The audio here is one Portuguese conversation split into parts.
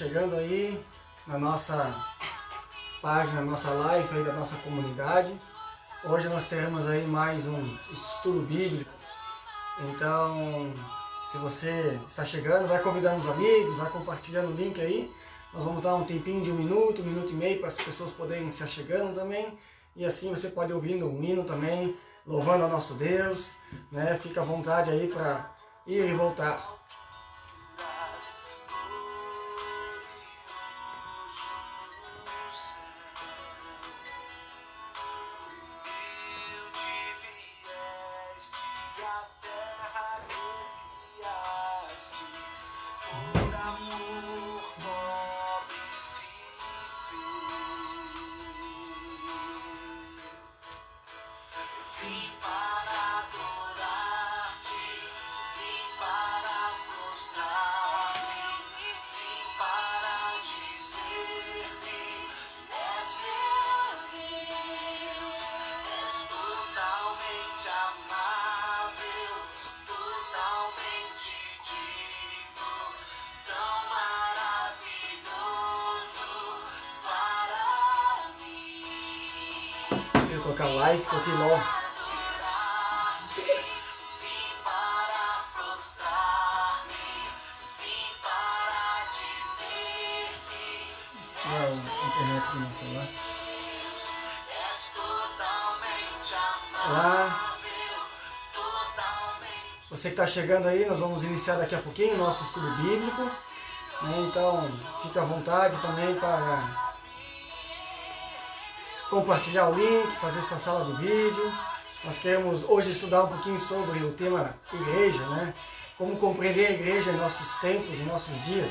chegando aí na nossa página, na nossa live aí da nossa comunidade. Hoje nós teremos aí mais um estudo bíblico. Então, se você está chegando, vai convidando os amigos, vai compartilhando o link aí. Nós vamos dar um tempinho de um minuto e meio para as pessoas poderem se achegando também. E assim você pode ouvir um hino também, louvando ao nosso Deus, né? Fica à vontade aí para ir e voltar. Eu colocar live, coloquei love. Tirar a internet do meu celular. Olá. Você que está chegando aí, nós vamos iniciar daqui a pouquinho o nosso estudo bíblico, né? Então, fique à vontade também para compartilhar o link, fazer sua sala de vídeo. Nós queremos hoje estudar um pouquinho sobre o tema igreja, né? Como compreender a igreja em nossos tempos, em nossos dias.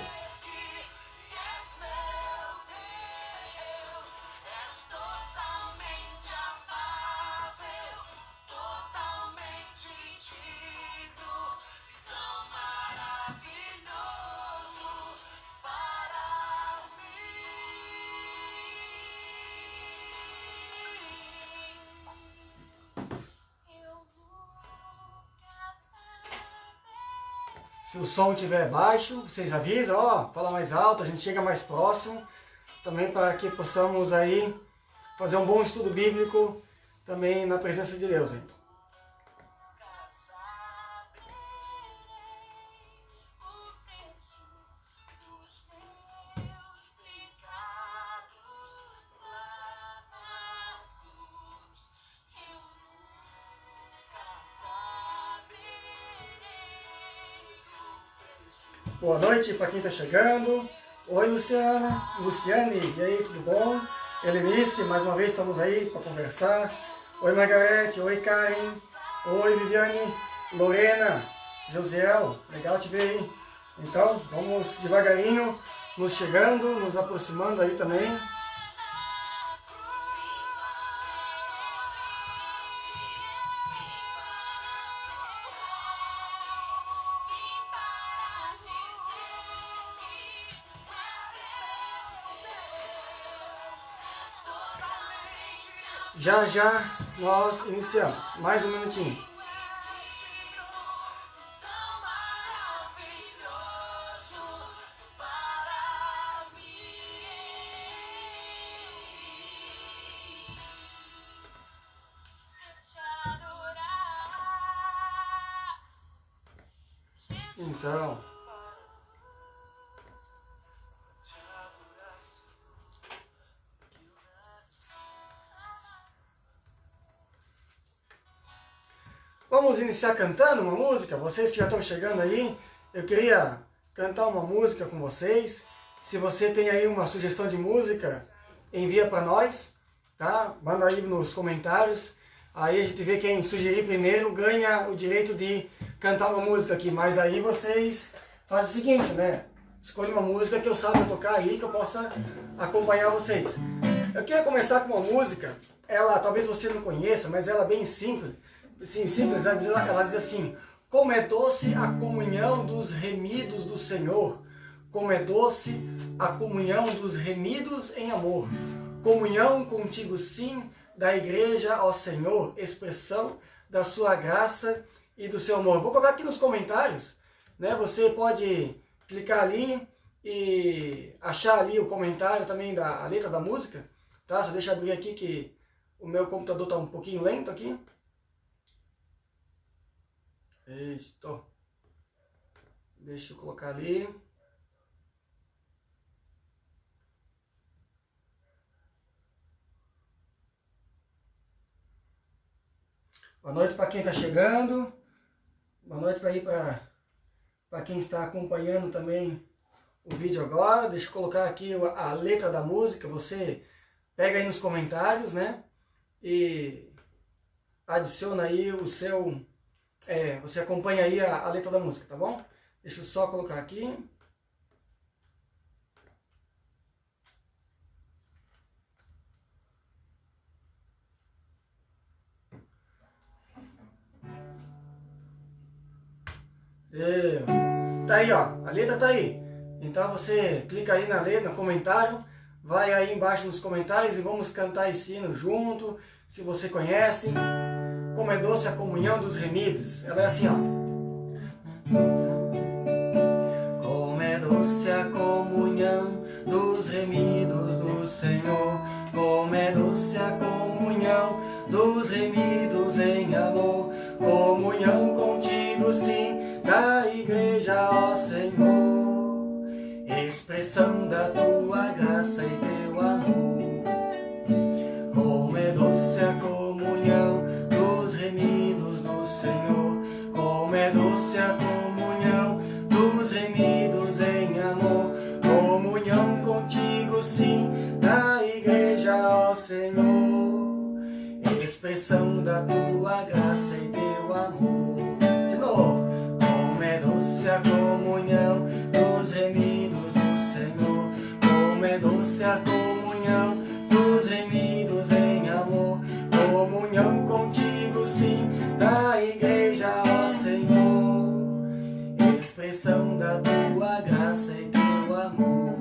Se o som estiver baixo, vocês avisam, ó, fala mais alto, a gente chega mais próximo, também para que possamos aí fazer um bom estudo bíblico também na presença de Deus. Então. Boa noite para quem está chegando. Oi, Luciane, e aí, tudo bom? Helenice, mais uma vez estamos aí para conversar. Oi, Margarete, oi, Karen, oi, Viviane, Lorena, Josiel, legal te ver aí. Então, vamos devagarinho, nos chegando, nos aproximando aí também. Já já nós iniciamos. Mais um minutinho. Então, vamos iniciar cantando uma música. Vocês que já estão chegando aí, eu queria cantar uma música com vocês. Se você tem aí uma sugestão de música, envia para nós, tá? Manda aí nos comentários. Aí a gente vê quem sugerir primeiro ganha o direito de cantar uma música aqui. Mas aí vocês fazem o seguinte, né? Escolhe uma música que eu saiba tocar aí, que eu possa acompanhar vocês. Eu queria começar com uma música, ela talvez você não conheça, mas ela é bem simples. Sim, simples, ela diz assim: como é doce a comunhão dos remidos do Senhor, como é doce a comunhão dos remidos em amor. Comunhão contigo sim, da igreja, ó Senhor, expressão da sua graça e do seu amor. Vou colocar aqui nos comentários, né? Você pode clicar ali e achar ali o comentário também da letra da música, tá? Só deixa eu abrir aqui que o meu computador está um pouquinho lento aqui. Isto. Deixa eu colocar ali. Boa noite para quem está chegando. Boa noite para quem está acompanhando também o vídeo agora. Deixa eu colocar aqui a letra da música. Você pega aí nos comentários, né? E adiciona aí o seu... você acompanha aí a letra da música, tá bom? Deixa eu só colocar aqui. Tá aí, ó, a letra tá aí. Então você clica aí na letra, no comentário, vai aí embaixo nos comentários e vamos cantar esse hino junto. Se você conhece, como é doce a comunhão dos remidos. Ela é assim, ó. Como é doce a comunhão dos remidos do Senhor. Como é doce a comunhão dos remidos em amor. Comunhão contigo, sim, da igreja, ó Senhor, expressão da tua graça e teu amor. Como é doce a comunhão dos remidos do Senhor. Como é doce a comunhão dos remidos em amor. Comunhão contigo, sim, da igreja, ó Senhor, expressão da tua graça e teu amor. De novo. Como é doce a comunhão dos remidos do Senhor. Como é doce a comunhão dos remidos em amor. Comunhão contigo, sim, da igreja, ó Senhor, expressão da tua graça e teu amor.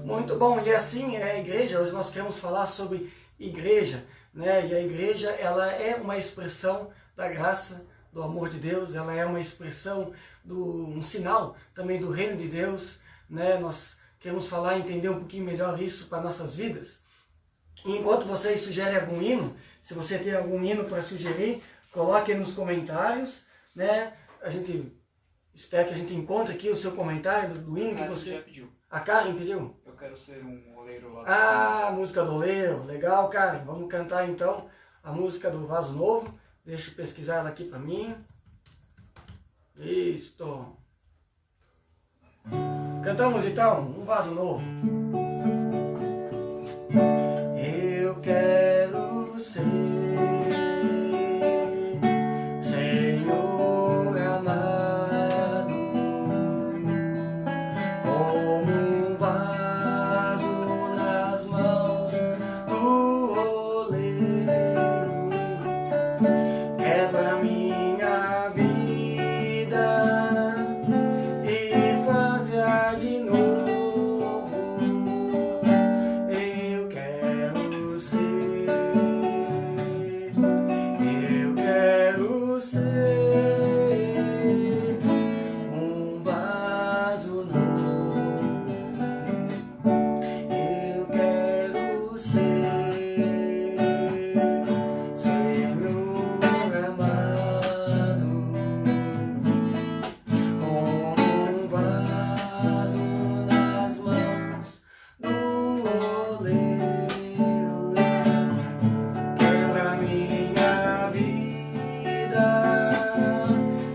Muito bom, e assim é a igreja. Hoje nós queremos falar sobre igreja, né? E a igreja, ela é uma expressão da graça, do amor de Deus, ela é uma expressão, um sinal também do reino de Deus, né? Nós queremos falar e entender um pouquinho melhor isso para nossas vidas. E enquanto vocês sugerem algum hino, se você tem algum hino para sugerir, coloque aí nos comentários, né? A gente espera que a gente encontre aqui o seu comentário do hino que você... já pediu. A Karen pediu? Eu quero ser um oleiro lá. Ah, a música do oleiro, legal, Karen. Vamos cantar então a música do Vaso Novo. Deixa eu pesquisar ela aqui para mim. Isto. Cantamos então um Vaso Novo. Eu quero ser, Senhor amado, como um vaso nas mãos do oleiro. Quebra minha vida e faz-a de novo. Eu quero ser, um vaso novo. Eu quero ser, Senhor amado, como um vaso nas mãos do oleiro. Quebra minha vida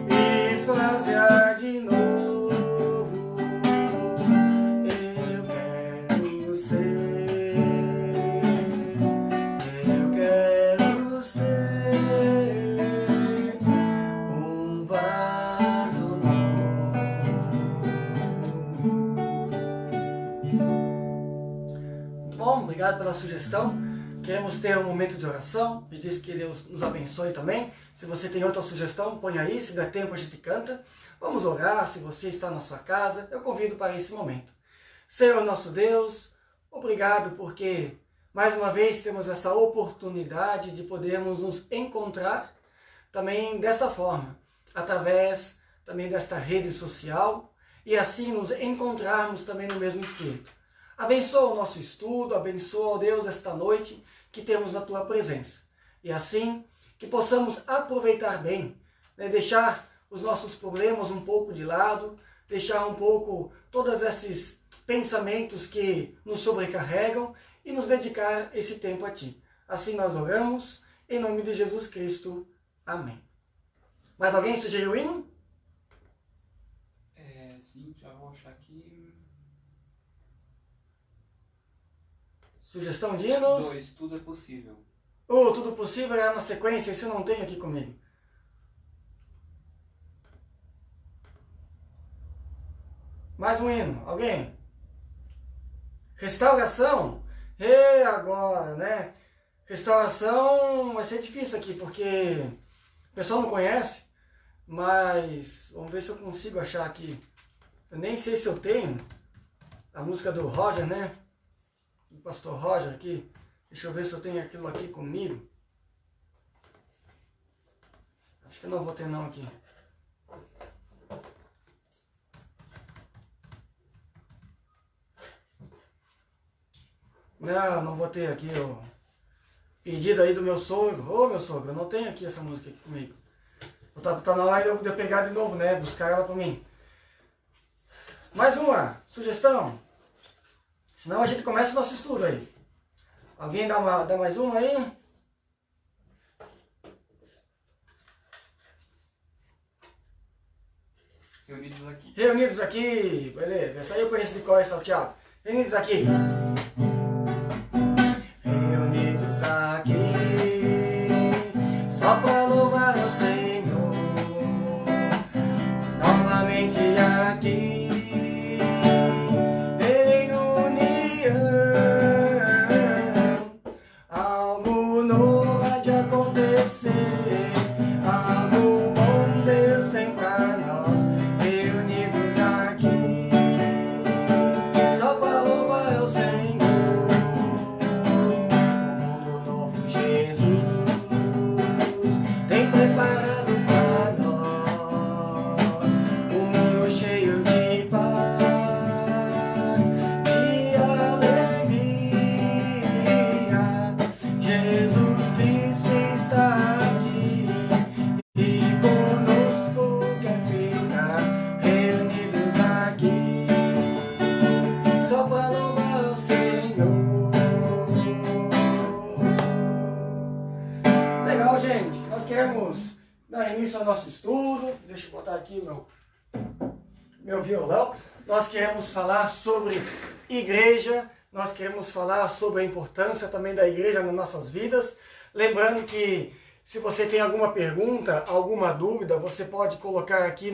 e faz-a de novo. Eu quero ser, um vaso novo. Muito bom, obrigado pela sugestão. Queremos ter um momento de oração, pedir que Deus nos abençoe também. Se você tem outra sugestão, põe aí, se der tempo a gente canta. Vamos orar, se você está na sua casa, eu convido para esse momento. Senhor nosso Deus, obrigado porque mais uma vez temos essa oportunidade de podermos nos encontrar também dessa forma, através também desta rede social e assim nos encontrarmos também no mesmo Espírito. Abençoa o nosso estudo, abençoa, ó Deus, esta noite que temos na Tua presença. E assim que possamos aproveitar bem, né, deixar os nossos problemas um pouco de lado, deixar um pouco todos esses pensamentos que nos sobrecarregam e nos dedicar esse tempo a Ti. Assim nós oramos, em nome de Jesus Cristo. Amém. Mais alguém sugeriu o hino? Sim, já vou achar aqui. Sugestão de hinos? 2, tudo é possível. Tudo possível é na sequência, isso eu não tenho aqui comigo. Mais um hino, alguém? Restauração? E agora, né? Restauração vai ser difícil aqui, porque o pessoal não conhece, mas vamos ver se eu consigo achar aqui. Eu nem sei se eu tenho a música do Roger, né? Do pastor Roger aqui. Deixa eu ver se eu tenho aquilo aqui comigo. Acho que eu não vou ter não aqui. Não vou ter aqui o pedido aí do meu sogro. Ô meu sogro, eu não tenho aqui essa música aqui comigo. Tá na hora de eu pegar de novo, né? Buscar ela pra mim. Mais uma sugestão. Senão a gente começa o nosso estudo aí. Alguém dá mais uma aí? Reunidos aqui. Reunidos aqui. Beleza. Essa aí eu conheço de cor, salteado. Reunidos aqui. Reunidos aqui. Só para louvar ao Senhor. Novamente aqui. Nosso estudo, deixa eu botar aqui meu violão. Nós queremos falar sobre igreja, nós queremos falar sobre a importância também da igreja nas nossas vidas. Lembrando que se você tem alguma pergunta, alguma dúvida, você pode colocar aqui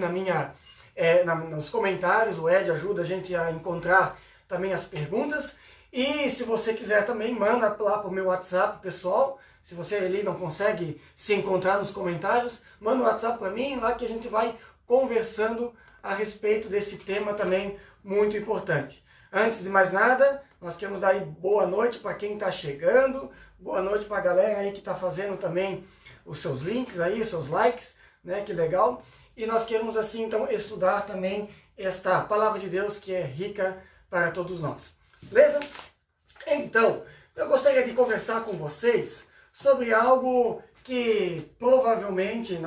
nos comentários. O Ed ajuda a gente a encontrar também as perguntas. E se você quiser também, manda lá para o meu WhatsApp pessoal. Se você ali não consegue se encontrar nos comentários, manda um WhatsApp para mim, lá que a gente vai conversando a respeito desse tema também muito importante. Antes de mais nada, nós queremos dar aí boa noite para quem está chegando, boa noite para a galera aí que está fazendo também os seus links aí, os seus likes, né? Que legal. E nós queremos assim então estudar também esta palavra de Deus que é rica para todos nós. Beleza? Então, eu gostaria de conversar com vocês sobre algo que provavelmente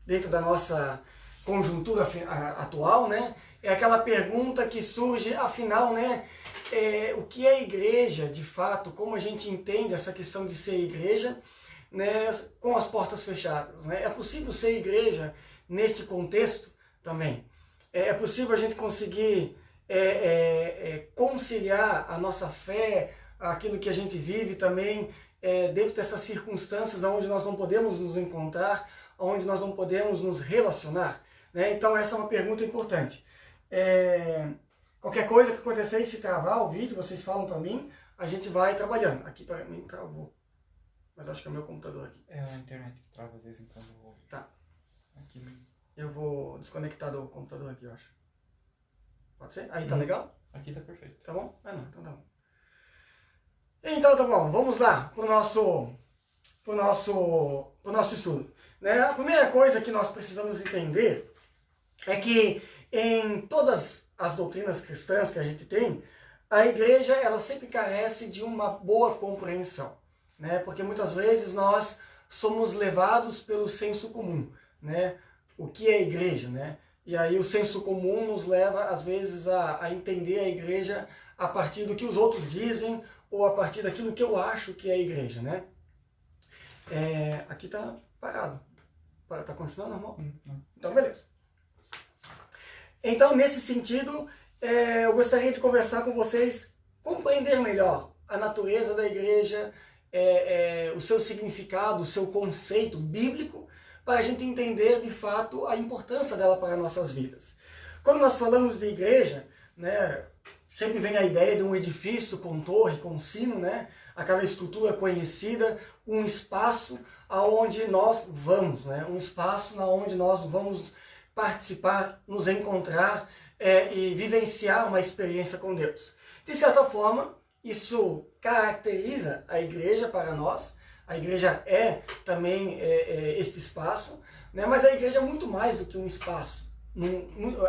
dentro da nossa conjuntura atual, né, é aquela pergunta que surge, afinal, né, o que é igreja de fato, como a gente entende essa questão de ser igreja, né, com as portas fechadas, né? É possível ser igreja neste contexto também? É possível a gente conseguir conciliar a nossa fé, aquilo que a gente vive também, dentro dessas circunstâncias onde nós não podemos nos encontrar, onde nós não podemos nos relacionar, né? Então essa é uma pergunta importante. Qualquer coisa que acontecer e se travar o vídeo, vocês falam para mim, a gente vai trabalhando. Aqui para mim travou, mas acho que é o meu computador aqui. É a internet que trava às vezes, então eu vou... Tá. Aqui. Eu vou desconectar do computador aqui, eu acho. Pode ser? Aí tá legal? Aqui tá perfeito. Tá bom? Não, então tá bom. Então tá bom, vamos lá pro nosso estudo. Né? A primeira coisa que nós precisamos entender é que em todas as doutrinas cristãs que a gente tem, a igreja ela sempre carece de uma boa compreensão, né? Porque muitas vezes nós somos levados pelo senso comum, né? O que é a igreja, né? E aí o senso comum nos leva às vezes a entender a igreja a partir do que os outros dizem ou a partir daquilo que eu acho que é a igreja, né? Aqui tá parado. Tá continuando normal? Não. Então beleza. Então nesse sentido eu gostaria de conversar com vocês, compreender melhor a natureza da igreja, o seu significado, o seu conceito bíblico, para a gente entender de fato a importância dela para nossas vidas. Quando nós falamos de igreja, né, sempre vem a ideia de um edifício com torre, com sino, né, aquela estrutura conhecida, um espaço aonde nós vamos, né, um espaço onde nós vamos participar, nos encontrar e vivenciar uma experiência com Deus. De certa forma, isso caracteriza a igreja para nós. A igreja é também este espaço, né? Mas a igreja é muito mais do que um espaço.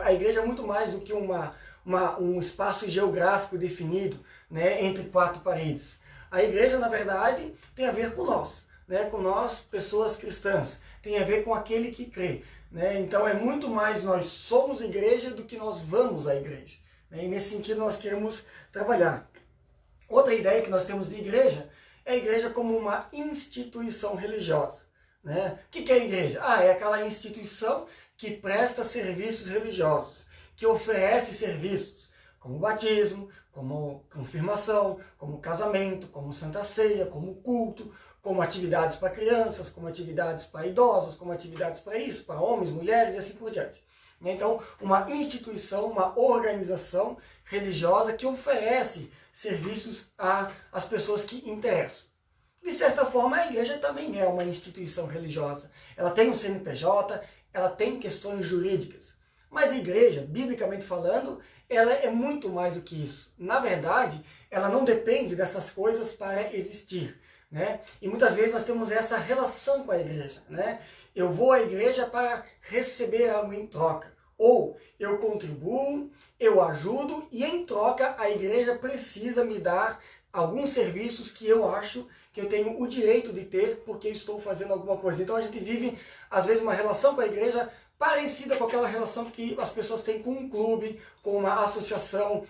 A igreja é muito mais do que um espaço geográfico definido, né, entre quatro paredes. A igreja, na verdade, tem a ver com nós, né, com nós, pessoas cristãs. Tem a ver com aquele que crê. Né? Então é muito mais nós somos igreja do que nós vamos à igreja. Né? E nesse sentido nós queremos trabalhar. Outra ideia que nós temos de igreja é a igreja como uma instituição religiosa. Né? O que é a igreja? É aquela instituição que presta serviços religiosos, que oferece serviços como batismo, como confirmação, como casamento, como santa ceia, como culto, como atividades para crianças, como atividades para idosos, como atividades para isso, para homens, mulheres e assim por diante. Então, uma instituição, uma organização religiosa que oferece serviços às pessoas que interessam. De certa forma, a igreja também é uma instituição religiosa. Ela tem um CNPJ, ela tem questões jurídicas. Mas a igreja, biblicamente falando, ela é muito mais do que isso. Na verdade, ela não depende dessas coisas para existir. Né? E muitas vezes nós temos essa relação com a igreja. Né? Eu vou à igreja para receber algo em troca. Ou eu contribuo, eu ajudo e em troca a igreja precisa me dar alguns serviços que eu acho que eu tenho o direito de ter porque eu estou fazendo alguma coisa. Então a gente vive, às vezes, uma relação com a igreja parecida com aquela relação que as pessoas têm com um clube, com uma associação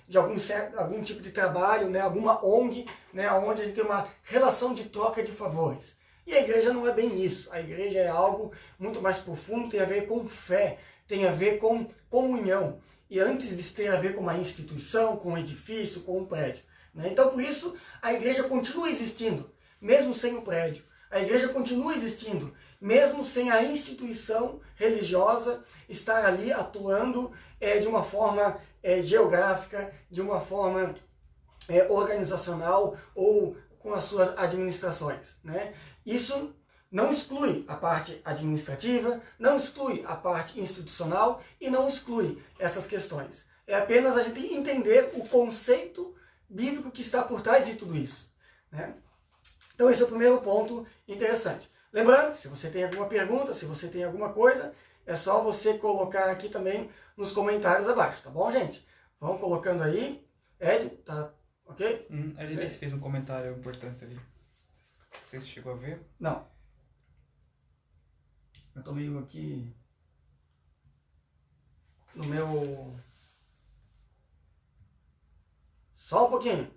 de algum tipo de trabalho, né, alguma ONG, né, onde a gente tem uma relação de troca de favores. E a igreja não é bem isso. A igreja é algo muito mais profundo, tem a ver com fé, tem a ver com comunhão. E antes de ter a ver com uma instituição, com um edifício, com um prédio. Né? Então, por isso, a igreja continua existindo, mesmo sem o prédio. A igreja continua existindo, mesmo sem a instituição religiosa estar ali atuando de uma forma geográfica, de uma forma organizacional ou com as suas administrações. Né? Isso não exclui a parte administrativa, não exclui a parte institucional e não exclui essas questões. É apenas a gente entender o conceito bíblico que está por trás de tudo isso. Né? Então esse é o primeiro ponto interessante. Lembrando, se você tem alguma pergunta, se você tem alguma coisa, é só você colocar aqui também nos comentários abaixo, tá bom, gente? Vão colocando aí. Ed, tá ok? Ele fez um comentário importante ali. Você chegou a ver? Não. Eu tô meio aqui no meu... Só um pouquinho.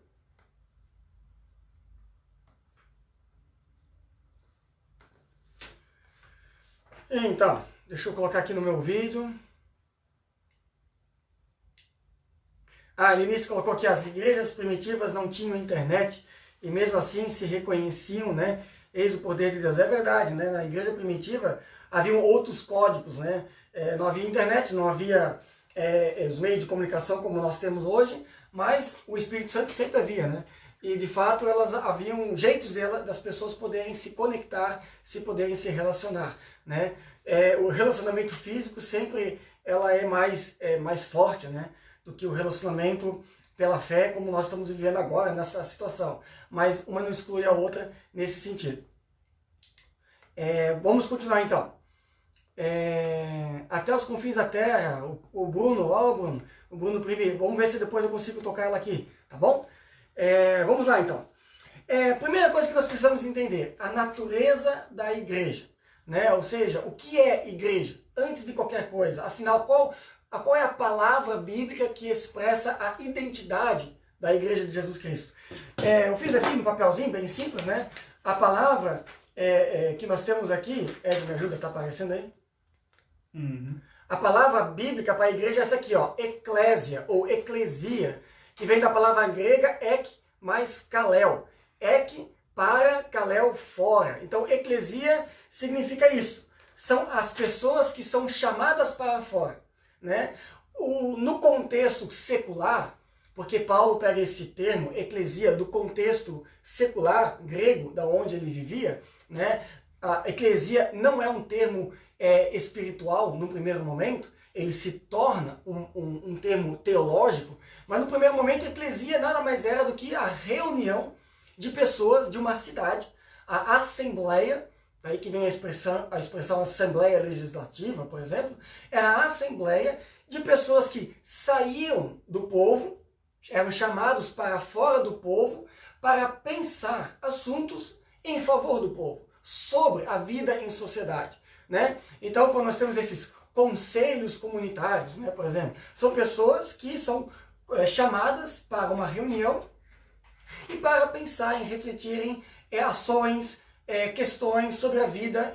Então, deixa eu colocar aqui no meu vídeo. A Linice colocou que as igrejas primitivas não tinham internet e mesmo assim se reconheciam, né? Eis o poder de Deus. É verdade, né? Na igreja primitiva haviam outros códigos, né? Não havia internet, não havia os meios de comunicação como nós temos hoje, mas o Espírito Santo sempre havia, né? E de fato elas haviam jeitos das pessoas poderem se conectar, se poderem se relacionar, né? O relacionamento físico sempre ela é mais forte, né? Do que o relacionamento pela fé, como nós estamos vivendo agora nessa situação. Mas uma não exclui a outra nesse sentido. Vamos continuar então. Até os confins da terra, o Bruno, ó o Bruno Pribi, vamos ver se depois eu consigo tocar ela aqui, tá bom? Vamos lá então. Primeira coisa que nós precisamos entender, a natureza da igreja, né? Ou seja, o que é igreja? Antes de qualquer coisa, afinal, qual é a palavra bíblica que expressa a identidade da igreja de Jesus Cristo? Eu fiz aqui no papelzinho, bem simples, né? A palavra que nós temos aqui, Ed, me ajuda, tá aparecendo aí? Uhum. A palavra bíblica para a igreja é essa aqui, ó, eclésia ou eclesia, que vem da palavra grega ek mais kalel. Ek para, kalel fora. Então, eclesia significa isso. São as pessoas que são chamadas para fora, né? No contexto secular, porque Paulo pega esse termo, eclesia, do contexto secular grego, da onde ele vivia, né? A eclesia não é um termo espiritual no primeiro momento, ele se torna um termo teológico, mas no primeiro momento a eclesia nada mais era do que a reunião de pessoas de uma cidade, a assembleia, aí que vem a expressão assembleia legislativa, por exemplo, é a assembleia de pessoas que saíam do povo, eram chamados para fora do povo, para pensar assuntos em favor do povo, sobre a vida em sociedade, né? Então, quando nós temos esses conselhos comunitários, né, por exemplo, são pessoas que são chamadas para uma reunião e para pensar em refletirem ações, questões sobre a vida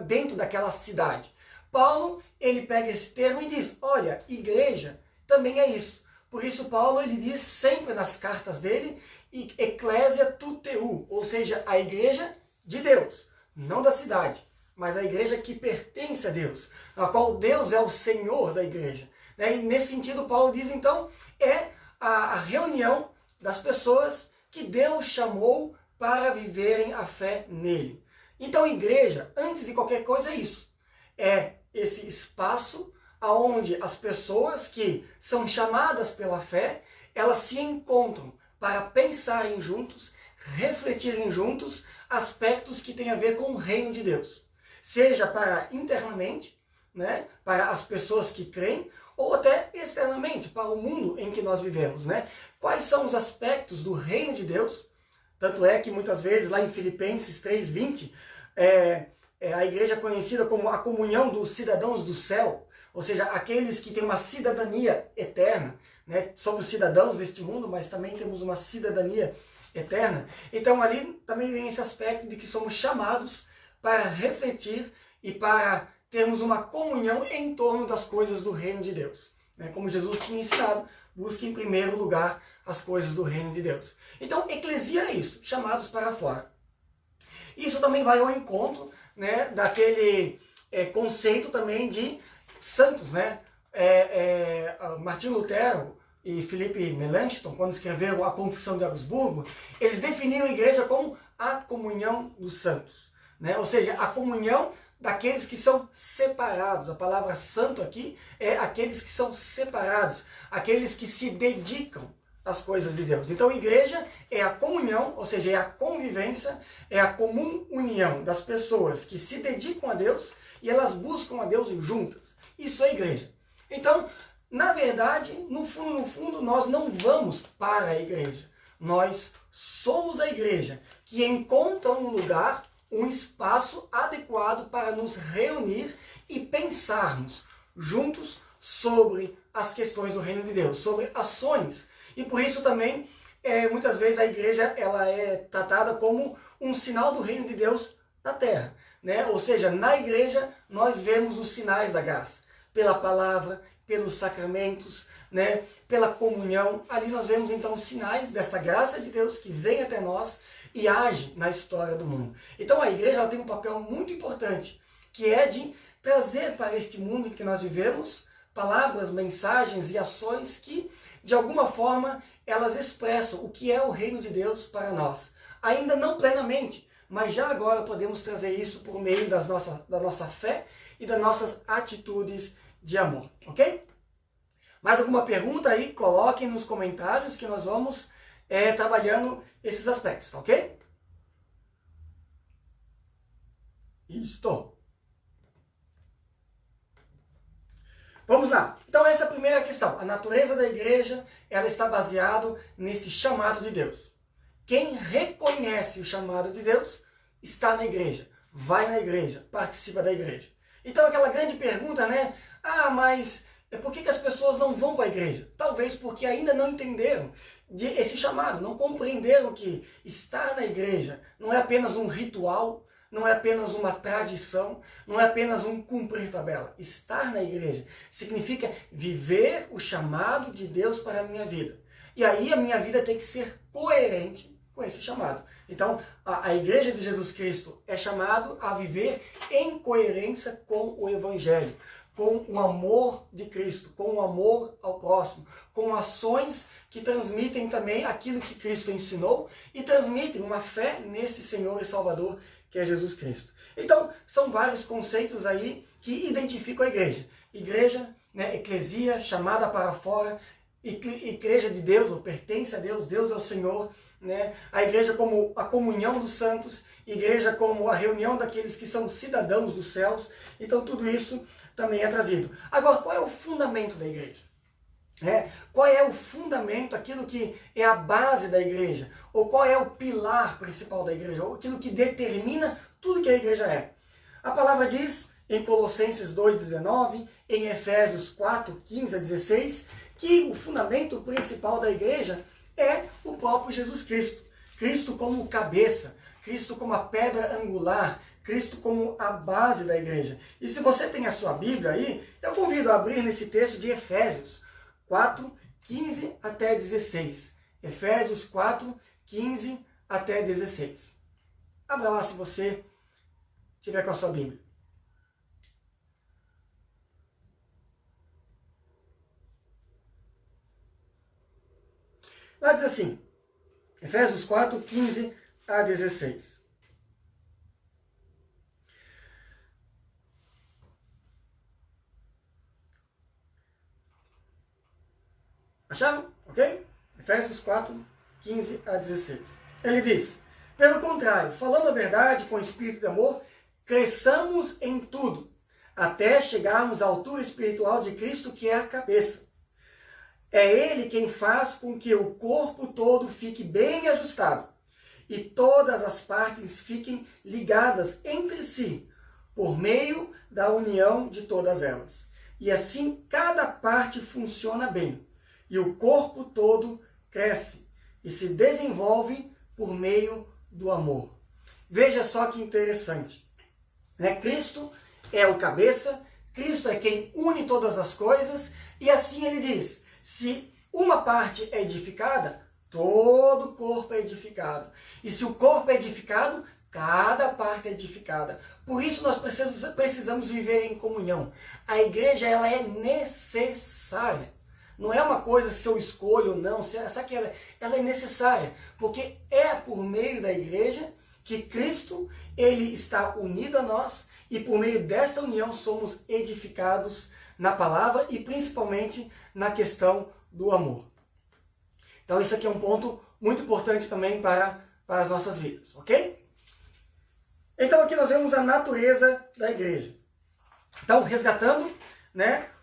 dentro daquela cidade. Paulo, ele pega esse termo e diz, olha, igreja também é isso. Por isso Paulo, ele diz sempre nas cartas dele, Ecclesia tuteu, ou seja, a igreja de Deus, não da cidade, mas a igreja que pertence a Deus, a qual Deus é o Senhor da igreja. E nesse sentido, Paulo diz, então, é a reunião das pessoas que Deus chamou para viverem a fé nele. Então, igreja, antes de qualquer coisa, é isso. É esse espaço onde as pessoas que são chamadas pela fé, elas se encontram para pensarem juntos, refletirem juntos aspectos que têm a ver com o reino de Deus. Seja para internamente, né, para as pessoas que creem, ou até externamente, para o mundo em que nós vivemos, né? Quais são os aspectos do reino de Deus? Tanto é que muitas vezes lá em Filipenses 3:20, a igreja é conhecida como a comunhão dos cidadãos do céu, ou seja, aqueles que têm uma cidadania eterna, né? Somos cidadãos deste mundo, mas também temos uma cidadania eterna. Então ali também vem esse aspecto de que somos chamados para refletir e para termos uma comunhão em torno das coisas do reino de Deus. Como Jesus tinha ensinado, busque em primeiro lugar as coisas do reino de Deus. Então, eclesia é isso, chamados para fora. Isso também vai ao encontro, né, daquele conceito também de santos, né? Martinho Lutero e Felipe Melanchthon, quando escreveram a Confissão de Augsburgo, eles definiram a igreja como a comunhão dos santos, né? Ou seja, a comunhão daqueles que são separados. A palavra santo aqui é aqueles que são separados, aqueles que se dedicam às coisas de Deus. Então, igreja é a comunhão, ou seja, é a convivência, é a comum união das pessoas que se dedicam a Deus e elas buscam a Deus juntas. Isso é igreja. Então, na verdade, no fundo, nós não vamos para a igreja. Nós somos a igreja que encontra um lugar, um espaço adequado para nos reunir e pensarmos juntos sobre as questões do reino de Deus, sobre ações. E por isso também, muitas vezes a igreja ela é tratada como um sinal do reino de Deus na terra, né? Ou seja, na igreja nós vemos os sinais da graça, pela palavra, pelos sacramentos, né? Pela comunhão. Ali nós vemos então os sinais desta graça de Deus que vem até nós e age na história do mundo. Então a igreja ela tem um papel muito importante, que é de trazer para este mundo em que nós vivemos palavras, mensagens e ações que, de alguma forma, elas expressam o que é o reino de Deus para nós. Ainda não plenamente, mas já agora podemos trazer isso por meio da nossa fé e das nossas atitudes de amor, ok? Mais alguma pergunta aí? Coloquem nos comentários que nós vamos trabalhando esses aspectos, tá ok? Isto. Vamos lá. Então essa é a primeira questão. A natureza da igreja, ela está baseada nesse chamado de Deus. Quem reconhece o chamado de Deus está na igreja, vai na igreja, participa da igreja. Então aquela grande pergunta, né? Mas por que as pessoas não vão para a igreja? Talvez porque ainda não entenderam esse chamado, não compreenderam que estar na igreja não é apenas um ritual, não é apenas uma tradição, não é apenas um cumprir tabela. Estar na igreja significa viver o chamado de Deus para a minha vida. E aí a minha vida tem que ser coerente com esse chamado. Então, a Igreja de Jesus Cristo é chamado a viver em coerência com o Evangelho, com o amor de Cristo, com o amor ao próximo, com ações que transmitem também aquilo que Cristo ensinou e transmitem uma fé nesse Senhor e Salvador que é Jesus Cristo. Então, são vários conceitos aí que identificam a igreja. Igreja, né, eclesia, chamada para fora, igreja de Deus, ou pertence a Deus, Deus é o Senhor, né? A igreja como a comunhão dos santos, igreja como a reunião daqueles que são cidadãos dos céus. Então, tudo isso também é trazido. Agora, qual é o fundamento da igreja? Qual é o fundamento, aquilo que é a base da igreja? Ou qual é o pilar principal da igreja? Ou aquilo que determina tudo que a igreja é? A palavra diz em Colossenses 2,19, em Efésios 4, 15 a 16, que o fundamento principal da igreja é o próprio Jesus Cristo. Cristo como cabeça, Cristo como a pedra angular, Cristo como a base da igreja. E se você tem a sua Bíblia aí, eu convido a abrir nesse texto de Efésios 4, 15 até 16. Efésios 4, 15 até 16. Abra lá se você tiver com a sua Bíblia. Lá diz assim, Efésios 4, 15 a 16. Acharam? Ok? Efésios 4, 15 a 16. Ele diz, pelo contrário, falando a verdade com espírito de amor, cresçamos em tudo, até chegarmos à altura espiritual de Cristo, que é a cabeça. É Ele quem faz com que o corpo todo fique bem ajustado e todas as partes fiquem ligadas entre si, por meio da união de todas elas. E assim cada parte funciona bem, e o corpo todo cresce e se desenvolve por meio do amor. Veja só que interessante. Cristo é o cabeça, Cristo é quem une todas as coisas, e assim ele diz, se uma parte é edificada, todo o corpo é edificado. E se o corpo é edificado, cada parte é edificada. Por isso nós precisamos viver em comunhão. A igreja ela é necessária. Não é uma coisa se eu escolho ou não, ela é necessária. Porque é por meio da igreja que Cristo ele está unido a nós e por meio desta união somos edificados na palavra e principalmente na questão do amor. Então isso aqui é um ponto muito importante também para as nossas vidas, ok? Então aqui nós vemos a natureza da igreja. Então, resgatando,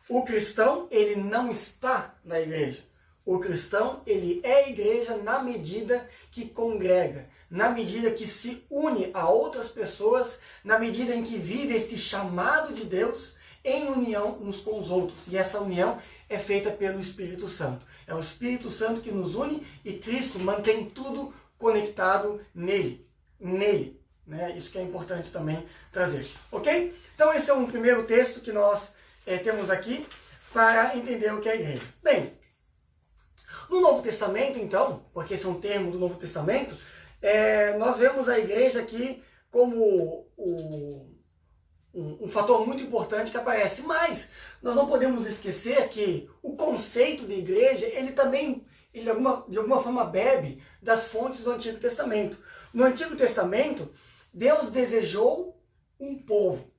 o cristão, ele não está na igreja. O cristão, ele é a igreja na medida que congrega, na medida que se une a outras pessoas, na medida em que vive este chamado de Deus em união uns com os outros. E essa união é feita pelo Espírito Santo. É o Espírito Santo que nos une e Cristo mantém tudo conectado nele. Isso que é importante também trazer. Ok? Então esse é um primeiro texto que nós temos aqui para entender o que é a igreja. Bem, no Novo Testamento, então, porque esse é um termo do Novo Testamento, nós vemos a igreja aqui como um fator muito importante que aparece. Mas nós não podemos esquecer que o conceito de igreja, ele também, de alguma forma, bebe das fontes do Antigo Testamento. No Antigo Testamento, Deus desejou um povo.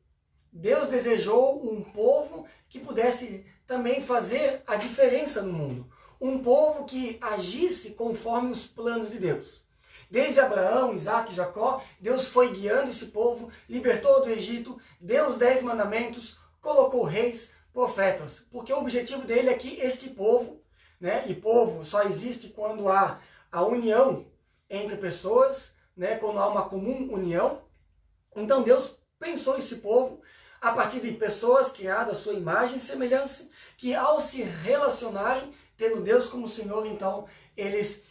Deus desejou um povo que pudesse também fazer a diferença no mundo. Um povo que agisse conforme os planos de Deus. Desde Abraão, Isaac e Jacó, Deus foi guiando esse povo, libertou do Egito, deu os 10 mandamentos, colocou reis, profetas, porque o objetivo dele é que este povo, né, e povo só existe quando há a união entre pessoas, né, quando há uma comum união. Então Deus pensou esse povo a partir de pessoas criadas à sua imagem e semelhança, que ao se relacionarem, tendo Deus como Senhor, então eles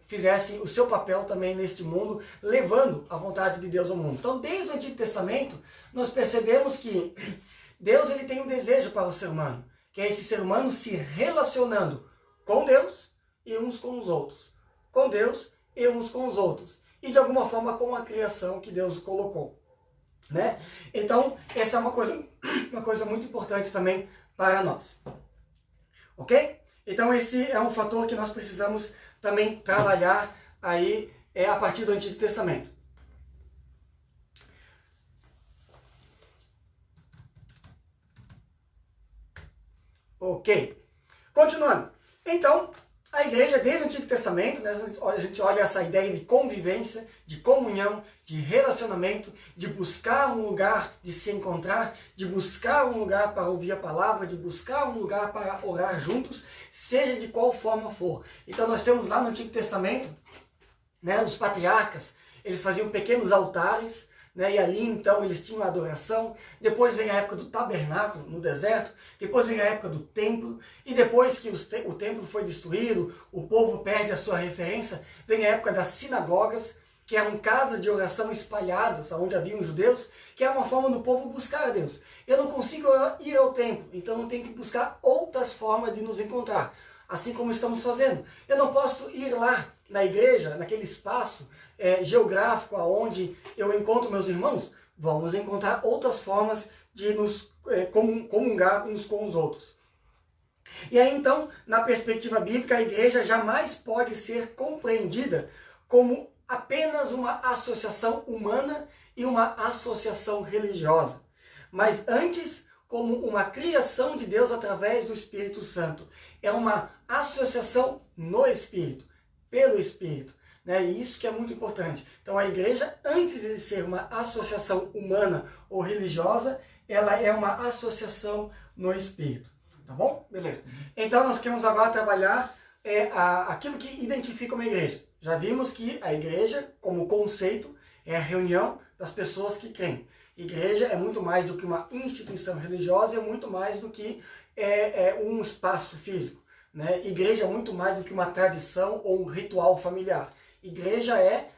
fizessem o seu papel também neste mundo, levando a vontade de Deus ao mundo. Então, desde o Antigo Testamento, nós percebemos que Deus ele tem um desejo para o ser humano, que é esse ser humano se relacionando com Deus e uns com os outros. Com Deus e uns com os outros. E de alguma forma com a criação que Deus colocou. Né? Então, essa é uma coisa muito importante também para nós. Ok? Então, esse é um fator que nós precisamos também trabalhar aí a partir do Antigo Testamento. Ok. Continuando. Então, a igreja, desde o Antigo Testamento, né, a gente olha essa ideia de convivência, de comunhão, de relacionamento, de buscar um lugar de se encontrar, de buscar um lugar para ouvir a palavra, de buscar um lugar para orar juntos, seja de qual forma for. Então nós temos lá no Antigo Testamento, né, os patriarcas, eles faziam pequenos altares, né, e ali então eles tinham a adoração. Depois vem a época do tabernáculo no deserto, depois vem a época do templo, e depois que o templo foi destruído, o povo perde a sua referência, vem a época das sinagogas, que eram casas de oração espalhadas, onde haviam judeus, que era uma forma do povo buscar a Deus. Eu não consigo ir ao templo, então eu tenho que buscar outras formas de nos encontrar, assim como estamos fazendo. Eu não posso ir lá na igreja, naquele espaço geográfico onde eu encontro meus irmãos. Vamos encontrar outras formas de nos comungar uns com os outros. E aí então, na perspectiva bíblica, a igreja jamais pode ser compreendida como apenas uma associação humana e uma associação religiosa, mas antes como uma criação de Deus através do Espírito Santo. É uma associação no Espírito, pelo Espírito, né? E isso que é muito importante. Então a igreja, antes de ser uma associação humana ou religiosa, ela é uma associação no Espírito. Tá bom? Beleza. Então nós queremos agora trabalhar aquilo que identifica uma igreja. Já vimos que a igreja, como conceito, é a reunião das pessoas que creem. Igreja é muito mais do que uma instituição religiosa, é muito mais do que um espaço físico. Né? Igreja é muito mais do que uma tradição ou um ritual familiar. Igreja é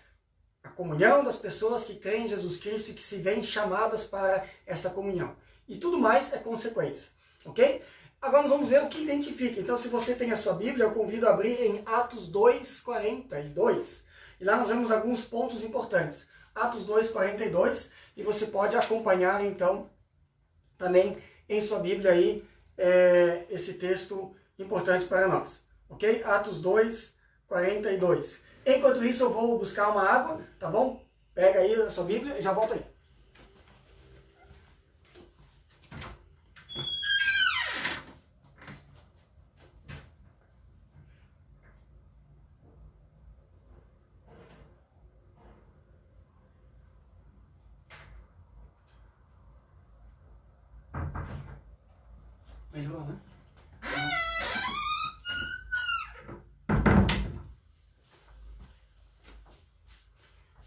a comunhão das pessoas que creem em Jesus Cristo e que se veem chamadas para essa comunhão. E tudo mais é consequência. Ok? Agora nós vamos ver o que identifica. Então, se você tem a sua Bíblia, eu convido a abrir em Atos 2:42. E lá nós vemos alguns pontos importantes. Atos 2:42. E você pode acompanhar, então, também em sua Bíblia aí, esse texto importante para nós. Ok? Atos 2:42. Enquanto isso, eu vou buscar uma água, tá bom? Pega aí a sua Bíblia e já volta aí. Melhor, né?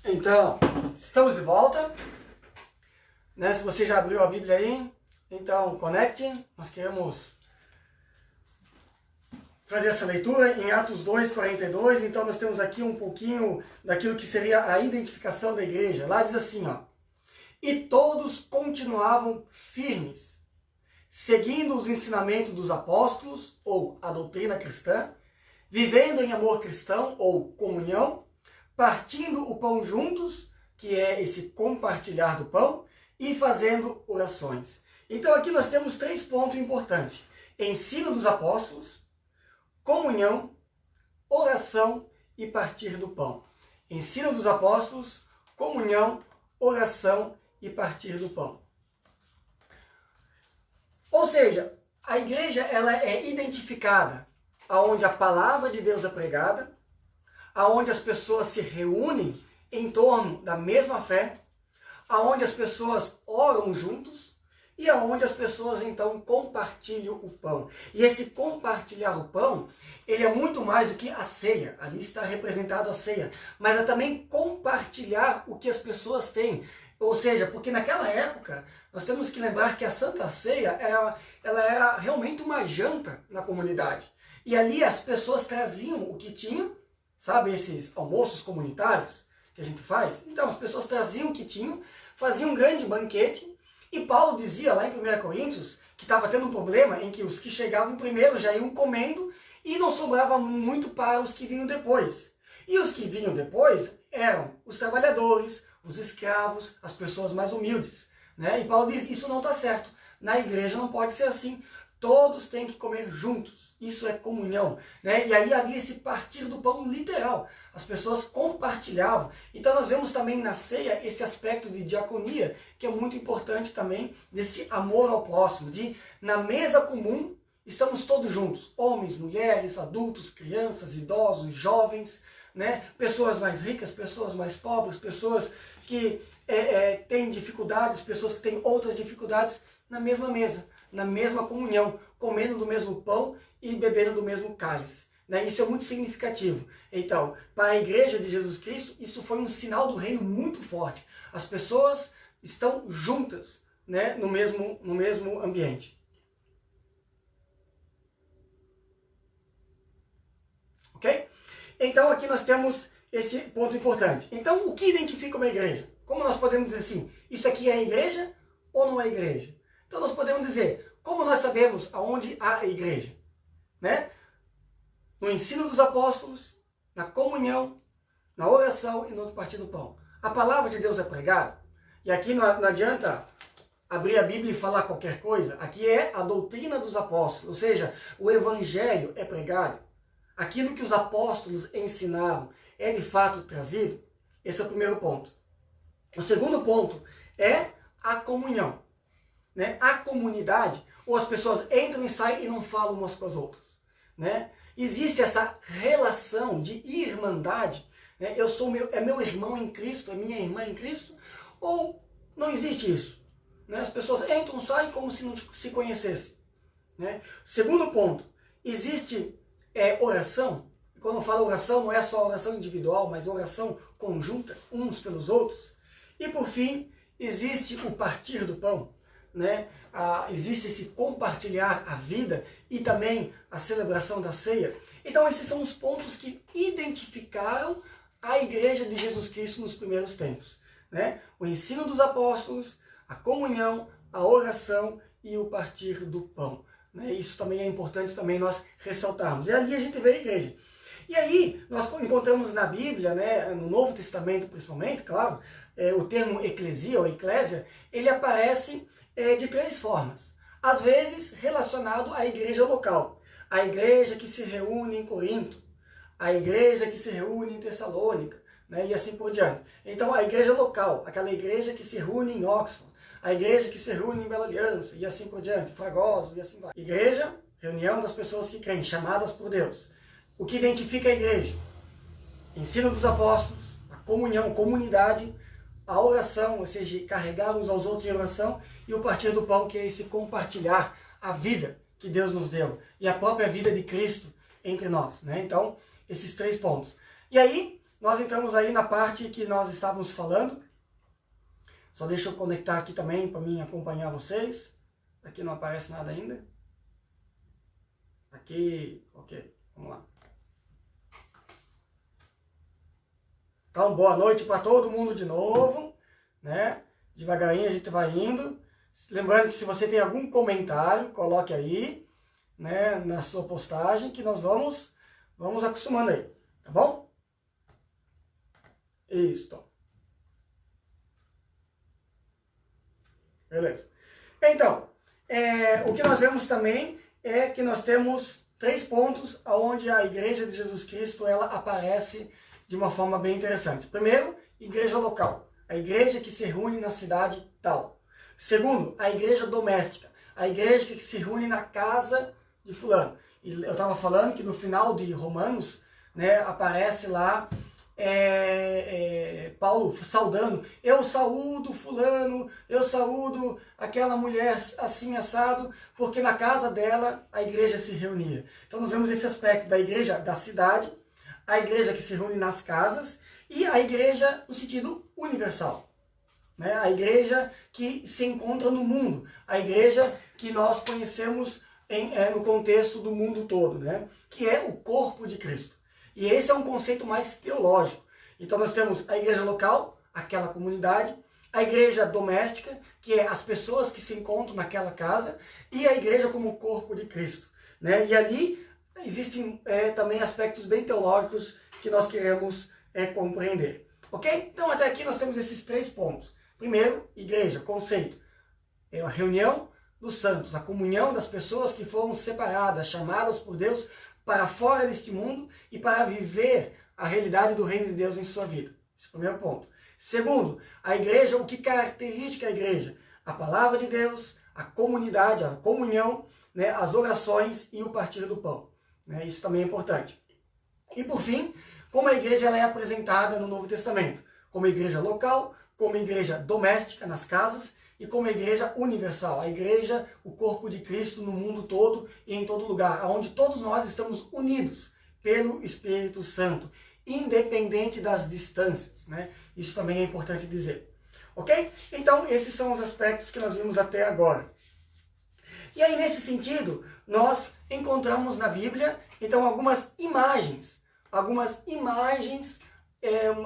Então, estamos de volta. Né? Se você já abriu a Bíblia aí, então conecte. Nós queremos fazer essa leitura em Atos 2:42. Então nós temos aqui um pouquinho daquilo que seria a identificação da igreja. Lá diz assim, ó: e todos continuavam firmes, seguindo os ensinamentos dos apóstolos, ou a doutrina cristã, vivendo em amor cristão, ou comunhão, partindo o pão juntos, que é esse compartilhar do pão, e fazendo orações. Então aqui nós temos 3 pontos importantes: ensino dos apóstolos, comunhão, oração e partir do pão. Ensino dos apóstolos, comunhão, oração e partir do pão. Ou seja, a igreja ela é identificada aonde a palavra de Deus é pregada, aonde as pessoas se reúnem em torno da mesma fé, aonde as pessoas oram juntos e aonde as pessoas então compartilham o pão. E esse compartilhar o pão, ele é muito mais do que a ceia. Ali está representado a ceia, mas é também compartilhar o que as pessoas têm. Ou seja, porque naquela época nós temos que lembrar que a Santa Ceia ela era realmente uma janta na comunidade. E ali as pessoas traziam o que tinham, sabe, esses almoços comunitários que a gente faz. Então as pessoas traziam o que tinham, faziam um grande banquete, e Paulo dizia lá em 1 Coríntios que estava tendo um problema em que os que chegavam primeiro já iam comendo e não sobrava muito para os que vinham depois. E os que vinham depois eram os trabalhadores, os escravos, as pessoas mais humildes, né? E Paulo diz, isso não está certo. Na igreja não pode ser assim. Todos têm que comer juntos. Isso é comunhão, né? E aí havia esse partir do pão literal. As pessoas compartilhavam. Então nós vemos também na ceia esse aspecto de diaconia, que é muito importante também, desse amor ao próximo, de na mesa comum estamos todos juntos. Homens, mulheres, adultos, crianças, idosos, jovens, né? Pessoas mais ricas, pessoas mais pobres, pessoas que têm dificuldades, pessoas que têm outras dificuldades, na mesma mesa, na mesma comunhão, comendo do mesmo pão e bebendo do mesmo cálice. Né? Isso é muito significativo. Então, para a Igreja de Jesus Cristo, isso foi um sinal do reino muito forte. As pessoas estão juntas, né? no mesmo ambiente. Ok? Então aqui nós temos esse ponto importante. Então o que identifica uma igreja? Como nós podemos dizer assim, isso aqui é a igreja ou não é igreja? Então nós podemos dizer, como nós sabemos aonde há a igreja? Né? No ensino dos apóstolos, na comunhão, na oração e no partir do pão. A palavra de Deus é pregada. E aqui não adianta abrir a Bíblia e falar qualquer coisa. Aqui é a doutrina dos apóstolos, ou seja, o evangelho é pregado. Aquilo que os apóstolos ensinaram é de fato trazido? Esse é o primeiro ponto. O segundo ponto é a comunhão. Né? A comunidade, ou as pessoas entram e saem e não falam umas com as outras. Né? Existe essa relação de irmandade. Né? É meu irmão em Cristo, é minha irmã em Cristo, ou não existe isso? Né? As pessoas entram e saem como se não se conhecessem. Né? Segundo ponto, existe oração. Quando eu falo oração, não é só oração individual, mas oração conjunta, uns pelos outros. E por fim, existe o partir do pão. Né? Existe esse compartilhar a vida e também a celebração da ceia. Então esses são os pontos que identificaram a Igreja de Jesus Cristo nos primeiros tempos. Né? O ensino dos apóstolos, a comunhão, a oração e o partir do pão. Né? Isso também é importante também nós ressaltarmos. E ali a gente vê a igreja. E aí nós encontramos na Bíblia, né, no Novo Testamento principalmente, claro, o termo eclesia ou eclésia, ele aparece de três formas. Às vezes relacionado à igreja local. A igreja que se reúne em Corinto, a igreja que se reúne em Tessalônica, né, e assim por diante. Então a igreja local, aquela igreja que se reúne em Oxford, a igreja que se reúne em Bela Aliança, e assim por diante, Fragoso, e assim vai. Igreja, reunião das pessoas que creem, chamadas por Deus. O que identifica a igreja? Ensino dos apóstolos, a comunhão, comunidade, a oração, ou seja, carregar uns aos outros em oração, e o partir do pão, que é esse compartilhar a vida que Deus nos deu, e a própria vida de Cristo entre nós. Né? Então, esses três pontos. E aí, nós entramos aí na parte que nós estávamos falando. Só deixa eu conectar aqui também para mim acompanhar vocês. Aqui não aparece nada ainda. Aqui, ok, vamos lá. Então, boa noite para todo mundo de novo, né? Devagarinho a gente vai indo. Lembrando que se você tem algum comentário, coloque aí, né, na sua postagem, que nós vamos acostumando aí, tá bom? Isso. Beleza. Então, o que nós vemos também é que nós temos três pontos onde a Igreja de Jesus Cristo ela aparece de uma forma bem interessante. Primeiro, igreja local. A igreja que se reúne na cidade tal. Segundo, a igreja doméstica. A igreja que se reúne na casa de fulano. E eu estava falando que no final de Romanos, né, aparece lá Paulo saudando, eu saúdo fulano, eu saúdo aquela mulher assim assado, porque na casa dela a igreja se reunia. Então nós vemos esse aspecto da igreja da cidade, a igreja que se reúne nas casas e a igreja no sentido universal. Né? A igreja que se encontra no mundo, a igreja que nós conhecemos no contexto do mundo todo, né? Que é o corpo de Cristo. E esse é um conceito mais teológico. Então nós temos a igreja local, aquela comunidade, a igreja doméstica, que é as pessoas que se encontram naquela casa, e a igreja como o corpo de Cristo. Né? E ali existem também aspectos bem teológicos que nós queremos compreender. Ok? Então até aqui nós temos esses 3 pontos. Primeiro, igreja, conceito. É a reunião dos santos, a comunhão das pessoas que foram separadas, chamadas por Deus para fora deste mundo e para viver a realidade do reino de Deus em sua vida. Esse é o primeiro ponto. Segundo, a igreja, o que caracteriza a igreja? A palavra de Deus, a comunidade, a comunhão, né, as orações e o partir do pão. Né, isso também é importante. E por fim, como a igreja ela é apresentada no Novo Testamento? Como igreja local, como igreja doméstica nas casas, e como a igreja universal, a igreja, o corpo de Cristo no mundo todo e em todo lugar, onde todos nós estamos unidos pelo Espírito Santo, independente das distâncias, né? Isso também é importante dizer. Ok? Então, esses são os aspectos que nós vimos até agora. E aí, nesse sentido, nós encontramos na Bíblia, então, algumas imagens,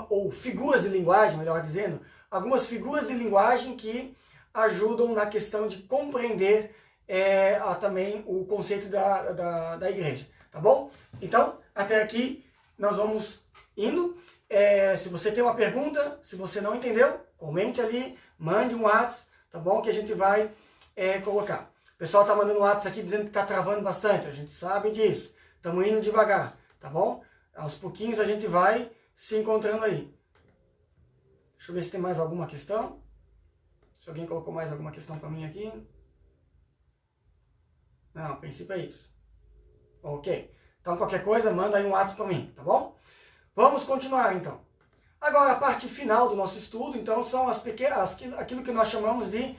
ou figuras de linguagem, melhor dizendo, algumas figuras de linguagem que ajudam na questão de compreender também o conceito da igreja, tá bom? Então, até aqui nós vamos indo. Se você tem uma pergunta, se você não entendeu, comente ali, mande um WhatsApp, tá bom? Que a gente vai colocar. O pessoal está mandando um WhatsApp aqui dizendo que está travando bastante, a gente sabe disso. Estamos indo devagar, tá bom? Aos pouquinhos a gente vai se encontrando aí. Deixa eu ver se tem mais alguma questão. Se alguém colocou mais alguma questão para mim aqui. Não, a princípio é isso. Ok. Então qualquer coisa, manda aí um WhatsApp para mim, tá bom? Vamos continuar então. Agora a parte final do nosso estudo, então, são aquilo que nós chamamos de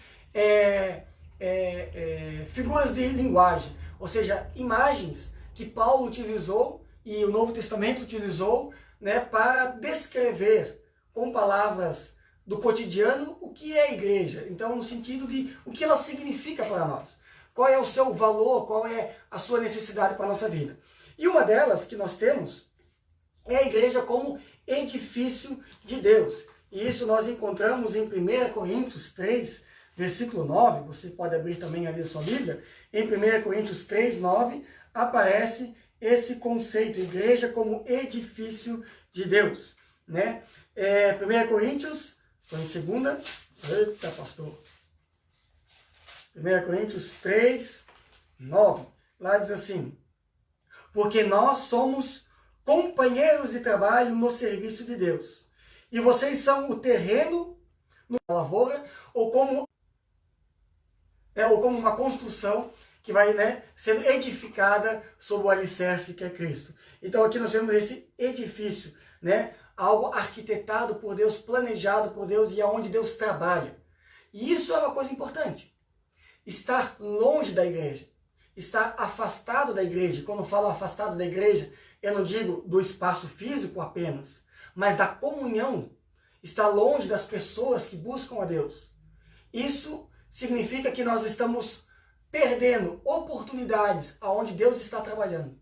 figuras de linguagem. Ou seja, imagens que Paulo utilizou e o Novo Testamento utilizou, né, para descrever com palavras do cotidiano o que é a igreja. Então, no sentido de o que ela significa para nós. Qual é o seu valor, qual é a sua necessidade para a nossa vida. E uma delas que nós temos é a igreja como edifício de Deus. E isso nós encontramos em 1 Coríntios 3, versículo 9. Você pode abrir também ali a sua Bíblia. Em 1 Coríntios 3, 9, aparece esse conceito, igreja como edifício de Deus. Né? 1 Coríntios, estou em segunda, eita pastor, 1 Coríntios 3, 9, lá diz assim: porque nós somos companheiros de trabalho no serviço de Deus, e vocês são o terreno na lavoura, ou como uma construção que vai, né, sendo edificada sobre o alicerce que é Cristo. Então aqui nós temos esse edifício, né, algo arquitetado por Deus, planejado por Deus e aonde Deus trabalha. E isso é uma coisa importante. Estar longe da igreja, estar afastado da igreja. Quando eu falo afastado da igreja, eu não digo do espaço físico apenas, mas da comunhão. Estar longe das pessoas que buscam a Deus. Isso significa que nós estamos perdendo oportunidades aonde Deus está trabalhando.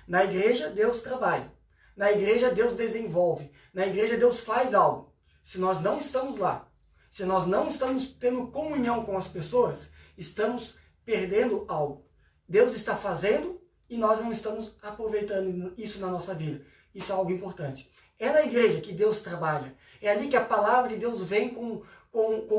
Na igreja, Deus trabalha. Na igreja, Deus desenvolve. Na igreja, Deus faz algo. Se nós não estamos lá, se nós não estamos tendo comunhão com as pessoas, estamos perdendo algo. Deus está fazendo e nós não estamos aproveitando isso na nossa vida. Isso é algo importante. É na igreja que Deus trabalha. É ali que a palavra de Deus vem com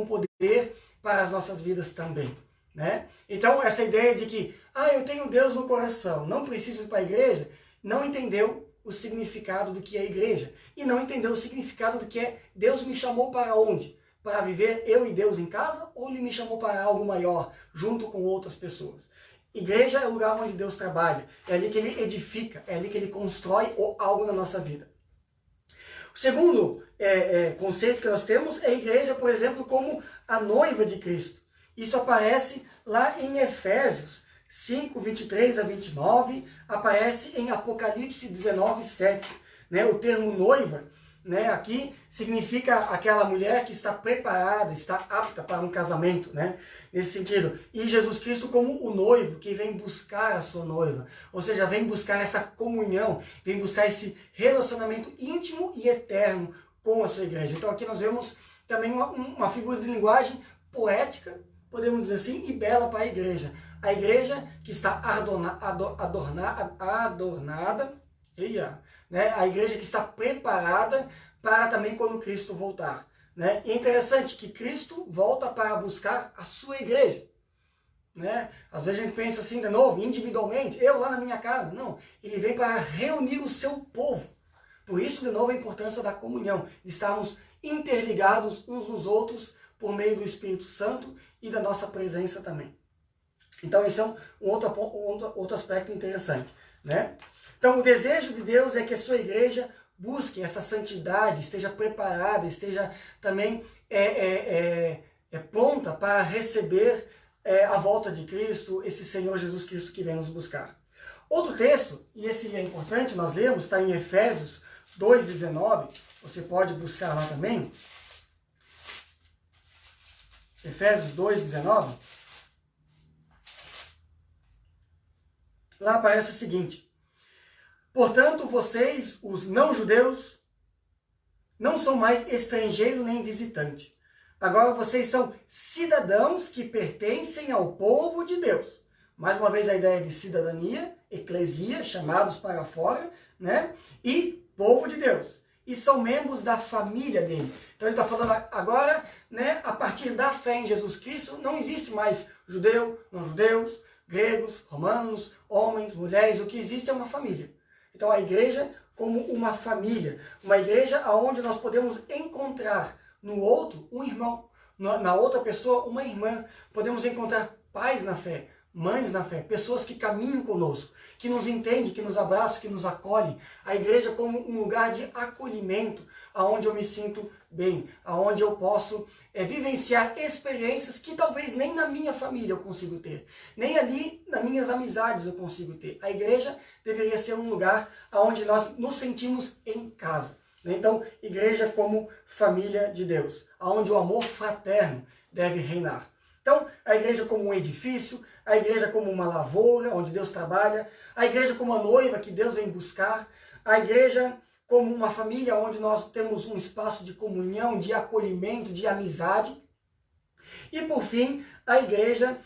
poder para as nossas vidas também. Né? Então, essa ideia de que eu tenho Deus no coração, não preciso ir para a igreja, não entendeu o significado do que é igreja. E não entendeu o significado do que é Deus me chamou para onde? Para viver eu e Deus em casa? Ou Ele me chamou para algo maior, junto com outras pessoas? Igreja é o lugar onde Deus trabalha. É ali que Ele edifica, é ali que Ele constrói algo na nossa vida. O segundo conceito que nós temos é a igreja, por exemplo, como a noiva de Cristo. Isso aparece lá em Efésios 5, 23 a 29, aparece em Apocalipse 19, 7. Né? O termo noiva, né, aqui significa aquela mulher que está preparada, está apta para um casamento, né? Nesse sentido. E Jesus Cristo como o noivo que vem buscar a sua noiva. Ou seja, vem buscar essa comunhão, vem buscar esse relacionamento íntimo e eterno com a sua igreja. Então aqui nós vemos também uma figura de linguagem poética, podemos dizer assim, e bela para a igreja. A igreja que está adornada, né? A igreja que está preparada para também quando Cristo voltar. Né? E é interessante que Cristo volta para buscar a sua igreja. Né? Às vezes a gente pensa assim de novo, individualmente, eu lá na minha casa. Não, ele vem para reunir o seu povo. Por isso, de novo, a importância da comunhão, de estarmos interligados uns nos outros por meio do Espírito Santo e da nossa presença também. Então, esse é um outro aspecto interessante. Né? Então, o desejo de Deus é que a sua igreja busque essa santidade, esteja preparada, esteja também pronta para receber a volta de Cristo, esse Senhor Jesus Cristo que vem nos buscar. Outro texto, e esse é importante, nós lemos, está em Efésios 2,19, você pode buscar lá também. Efésios 2,19. Lá aparece o seguinte: portanto, vocês, os não-judeus, não são mais estrangeiro nem visitante. Agora vocês são cidadãos que pertencem ao povo de Deus. Mais uma vez a ideia de cidadania, eclesia, chamados para fora, né? E povo de Deus. E são membros da família dele. Então ele está falando agora, né, a partir da fé em Jesus Cristo, não existe mais judeu, não-judeus, gregos, romanos, homens, mulheres, o que existe é uma família. Então a igreja como uma família, uma igreja onde nós podemos encontrar no outro um irmão, na outra pessoa uma irmã, podemos encontrar pais na fé, mães na fé, pessoas que caminham conosco, que nos entendem, que nos abraçam, que nos acolhem. A igreja como um lugar de acolhimento, aonde eu me sinto bem, aonde eu posso vivenciar experiências que talvez nem na minha família eu consigo ter, nem ali nas minhas amizades eu consigo ter. A igreja deveria ser um lugar onde nós nos sentimos em casa. Então, igreja como família de Deus, onde o amor fraterno deve reinar. Então, a igreja como um edifício, a igreja como uma lavoura, onde Deus trabalha, a igreja como uma noiva que Deus vem buscar, a igreja como uma família onde nós temos um espaço de comunhão, de acolhimento, de amizade. E por fim, a igreja,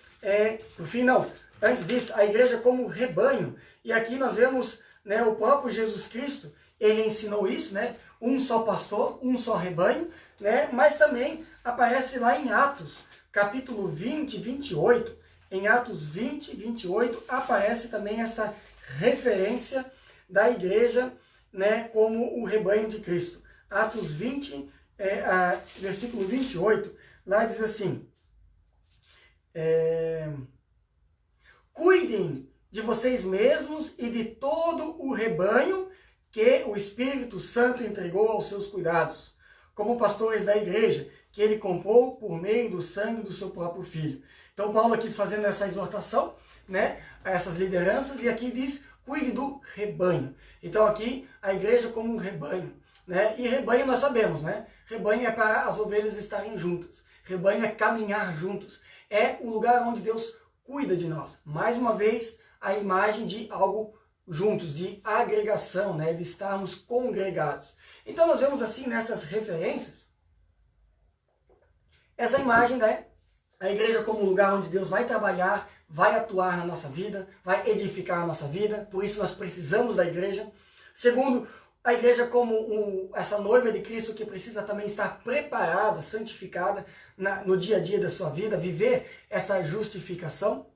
antes disso, a igreja como rebanho. E aqui nós vemos, né, o próprio Jesus Cristo, ele ensinou isso, né? Um só pastor, um só rebanho, né? Mas também aparece lá em Atos, capítulo 20, 28. Em Atos 20, 28, aparece também essa referência da igreja, né, como o rebanho de Cristo. Atos 20, versículo 28, lá diz assim: cuidem de vocês mesmos e de todo o rebanho que o Espírito Santo entregou aos seus cuidados, como pastores da igreja, que ele comprou por meio do sangue do seu próprio Filho. Então Paulo aqui fazendo essa exortação, né, a essas lideranças, e aqui diz, cuide do rebanho. Então aqui a igreja como um rebanho, né? E rebanho nós sabemos, né? Rebanho é para as ovelhas estarem juntas. Rebanho é caminhar juntos. É o lugar onde Deus cuida de nós. Mais uma vez, a imagem de algo juntos, de agregação, né? De estarmos congregados. Então nós vemos assim nessas referências, essa imagem, né? A igreja como um lugar onde Deus vai trabalhar, vai atuar na nossa vida, vai edificar a nossa vida. Por isso nós precisamos da igreja. Segundo, a igreja como essa noiva de Cristo que precisa também estar preparada, santificada no dia a dia da sua vida, viver essa justificação.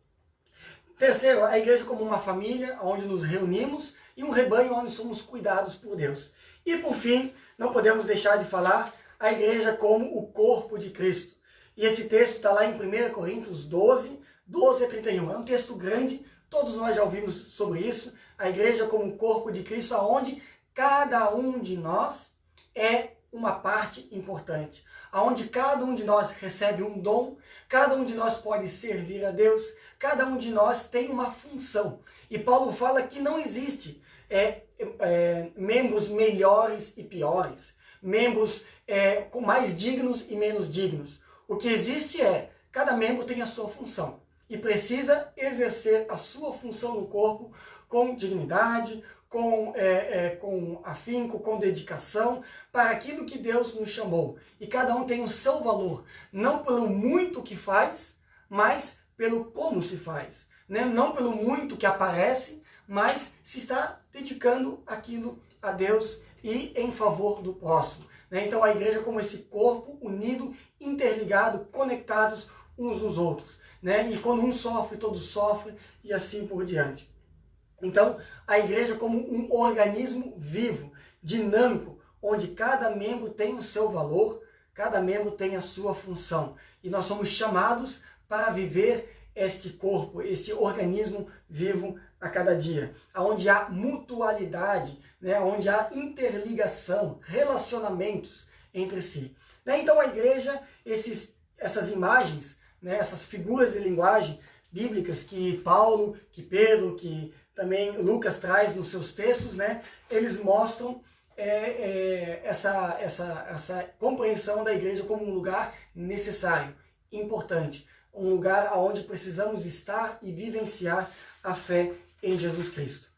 Terceiro, a igreja como uma família onde nos reunimos e um rebanho onde somos cuidados por Deus. E por fim, não podemos deixar de falar a igreja como o corpo de Cristo. E esse texto está lá em 1 Coríntios 12, 12 a 31. É um texto grande, todos nós já ouvimos sobre isso. A igreja como um corpo de Cristo, onde cada um de nós é uma parte importante, aonde cada um de nós recebe um dom, cada um de nós pode servir a Deus, cada um de nós tem uma função. E Paulo fala que não existe membros melhores e piores, membros com mais dignos e menos dignos. O que existe cada membro tem a sua função e precisa exercer a sua função no corpo com dignidade, com afinco, com dedicação, para aquilo que Deus nos chamou. E cada um tem o seu valor, não pelo muito que faz, mas pelo como se faz. Né? Não pelo muito que aparece, mas se está dedicando aquilo a Deus e em favor do próximo. Né? Então a igreja como esse corpo unido, interligado, conectados uns nos outros. Né? E quando um sofre, todos sofrem e assim por diante. Então, a igreja como um organismo vivo, dinâmico, onde cada membro tem o seu valor, cada membro tem a sua função. E nós somos chamados para viver este corpo, este organismo vivo a cada dia, onde há mutualidade, né, onde há interligação, relacionamentos entre si. Né? Então, a igreja, essas imagens, né, essas figuras de linguagem bíblicas que Paulo, que Pedro, que também Lucas traz nos seus textos, né, eles mostram essa compreensão da igreja como um lugar necessário, importante, um lugar onde precisamos estar e vivenciar a fé em Jesus Cristo.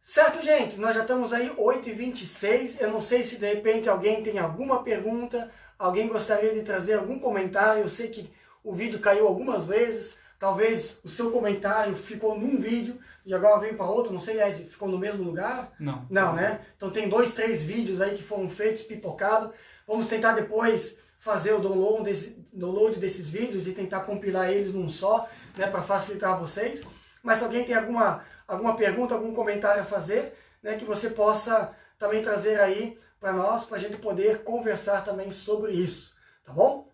Certo, gente? Nós já estamos aí 8h26, eu não sei se de repente alguém tem alguma pergunta, alguém gostaria de trazer algum comentário, eu sei que o vídeo caiu algumas vezes, talvez o seu comentário ficou num vídeo e agora veio para outro, não sei, Ed, ficou no mesmo lugar? Não. Não, né? Então tem 2, 3 vídeos aí que foram feitos, pipocados. Vamos tentar depois fazer o download desses vídeos e tentar compilar eles num só, né, para facilitar vocês. Mas se alguém tem alguma pergunta, algum comentário a fazer, né, que você possa também trazer aí para nós, para a gente poder conversar também sobre isso, tá bom?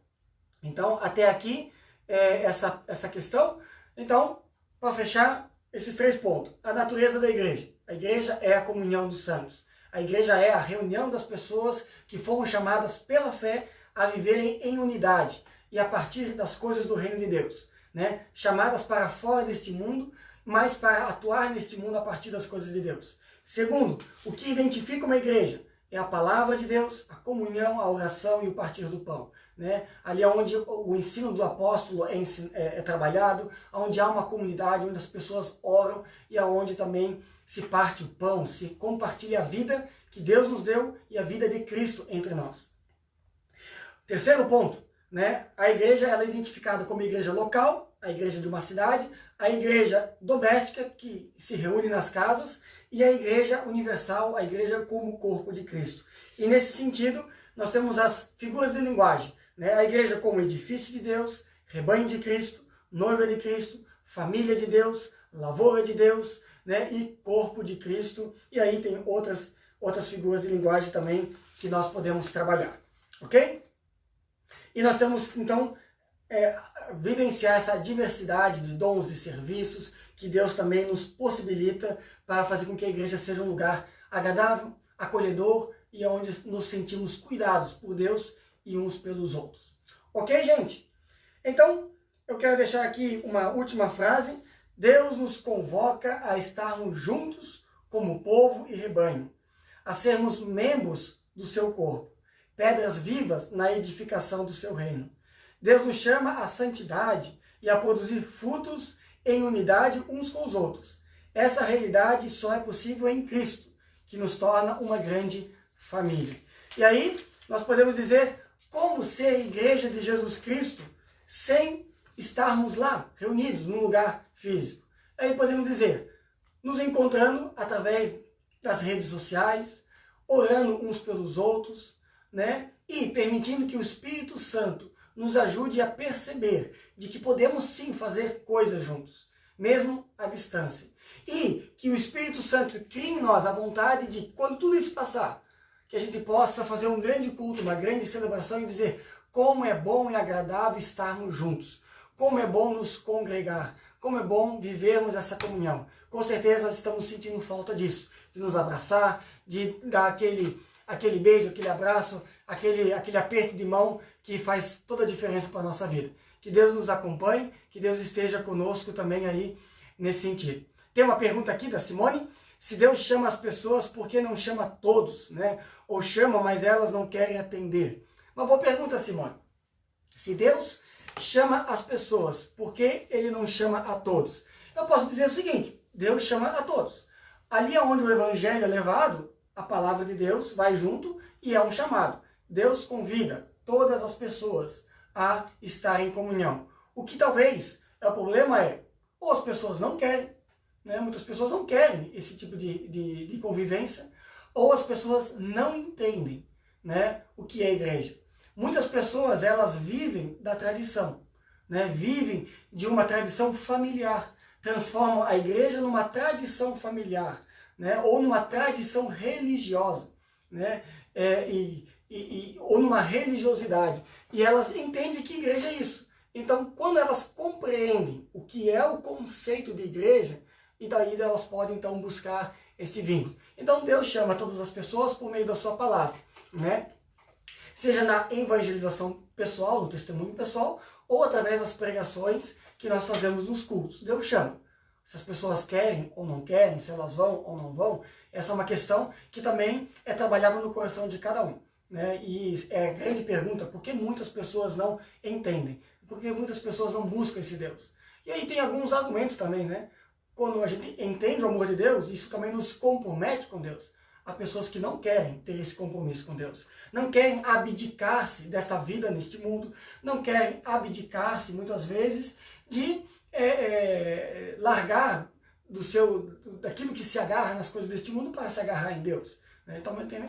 Então, até aqui essa questão. Então, para fechar, esses 3 pontos. A natureza da igreja. A igreja é a comunhão dos santos. A igreja é a reunião das pessoas que foram chamadas pela fé a viverem em unidade e a partir das coisas do reino de Deus. Né? Chamadas para fora deste mundo, mas para atuar neste mundo a partir das coisas de Deus. Segundo, o que identifica uma igreja é a palavra de Deus, a comunhão, a oração e o partir do pão. Né? Ali é onde o ensino do apóstolo é trabalhado, onde há uma comunidade, onde as pessoas oram e onde também se parte o pão, se compartilha a vida que Deus nos deu e a vida de Cristo entre nós. Terceiro ponto, né? A igreja ela é identificada como igreja local, a igreja de uma cidade, a igreja doméstica, que se reúne nas casas, e a igreja universal, a igreja como corpo de Cristo. E nesse sentido, nós temos as figuras de linguagem, né? A igreja como edifício de Deus, rebanho de Cristo, noiva de Cristo, família de Deus, lavoura de Deus, né? E corpo de Cristo. E aí tem outras figuras de linguagem também que nós podemos trabalhar, ok? E nós temos, então, vivenciar essa diversidade de dons e serviços que Deus também nos possibilita para fazer com que a igreja seja um lugar agradável, acolhedor e onde nos sentimos cuidados por Deus e uns pelos outros. Ok, gente? Então, eu quero deixar aqui uma última frase. Deus nos convoca a estarmos juntos como povo e rebanho, a sermos membros do seu corpo, pedras vivas na edificação do seu reino. Deus nos chama à santidade e a produzir frutos em unidade uns com os outros. Essa realidade só é possível em Cristo, que nos torna uma grande família. E aí, nós podemos dizer como ser a igreja de Jesus Cristo sem estarmos lá, reunidos num lugar físico. Aí podemos dizer, nos encontrando através das redes sociais, orando uns pelos outros, né? E permitindo que o Espírito Santo nos ajude a perceber de que podemos sim fazer coisas juntos, mesmo à distância. E que o Espírito Santo crie em nós a vontade de, quando tudo isso passar, que a gente possa fazer um grande culto, uma grande celebração e dizer como é bom e agradável estarmos juntos, como é bom nos congregar, como é bom vivermos essa comunhão. Com certeza estamos sentindo falta disso, de nos abraçar, de dar aquele aquele beijo, aquele abraço, aquele aperto de mão que faz toda a diferença para a nossa vida. Que Deus nos acompanhe, que Deus esteja conosco também aí nesse sentido. Tem uma pergunta aqui da Simone. Se Deus chama as pessoas, por que não chama todos, né? Ou chama, mas elas não querem atender? Uma boa pergunta, Simone. Se Deus chama as pessoas, por que Ele não chama a todos? Eu posso dizer o seguinte, Deus chama a todos. Ali onde o Evangelho é levado, a palavra de Deus vai junto e é um chamado. Deus convida todas as pessoas a estar em comunhão. O que talvez o problema é, ou as pessoas não querem, né? Muitas pessoas não querem esse tipo de convivência, ou as pessoas não entendem, né, o que é igreja. Muitas pessoas, elas vivem da tradição, né? Vivem de uma tradição familiar, transformam a igreja numa tradição familiar, né? Ou numa tradição religiosa, né? Ou numa religiosidade. E elas entendem que igreja é isso. Então, quando elas compreendem o que é o conceito de igreja, e daí elas podem então buscar esse vínculo. Então, Deus chama todas as pessoas por meio da sua palavra, né? Seja na evangelização pessoal, no testemunho pessoal, ou através das pregações que nós fazemos nos cultos. Deus chama. Se as pessoas querem ou não querem, se elas vão ou não vão, essa é uma questão que também é trabalhada no coração de cada um, né? E é a grande pergunta, por que muitas pessoas não entendem? Por que muitas pessoas não buscam esse Deus? E aí tem alguns argumentos também, né? Quando a gente entende o amor de Deus, isso também nos compromete com Deus. Há pessoas que não querem ter esse compromisso com Deus. Não querem abdicar-se dessa vida neste mundo. Não querem abdicar-se, muitas vezes, de largar daquilo que se agarra nas coisas deste mundo para se agarrar em Deus. Né?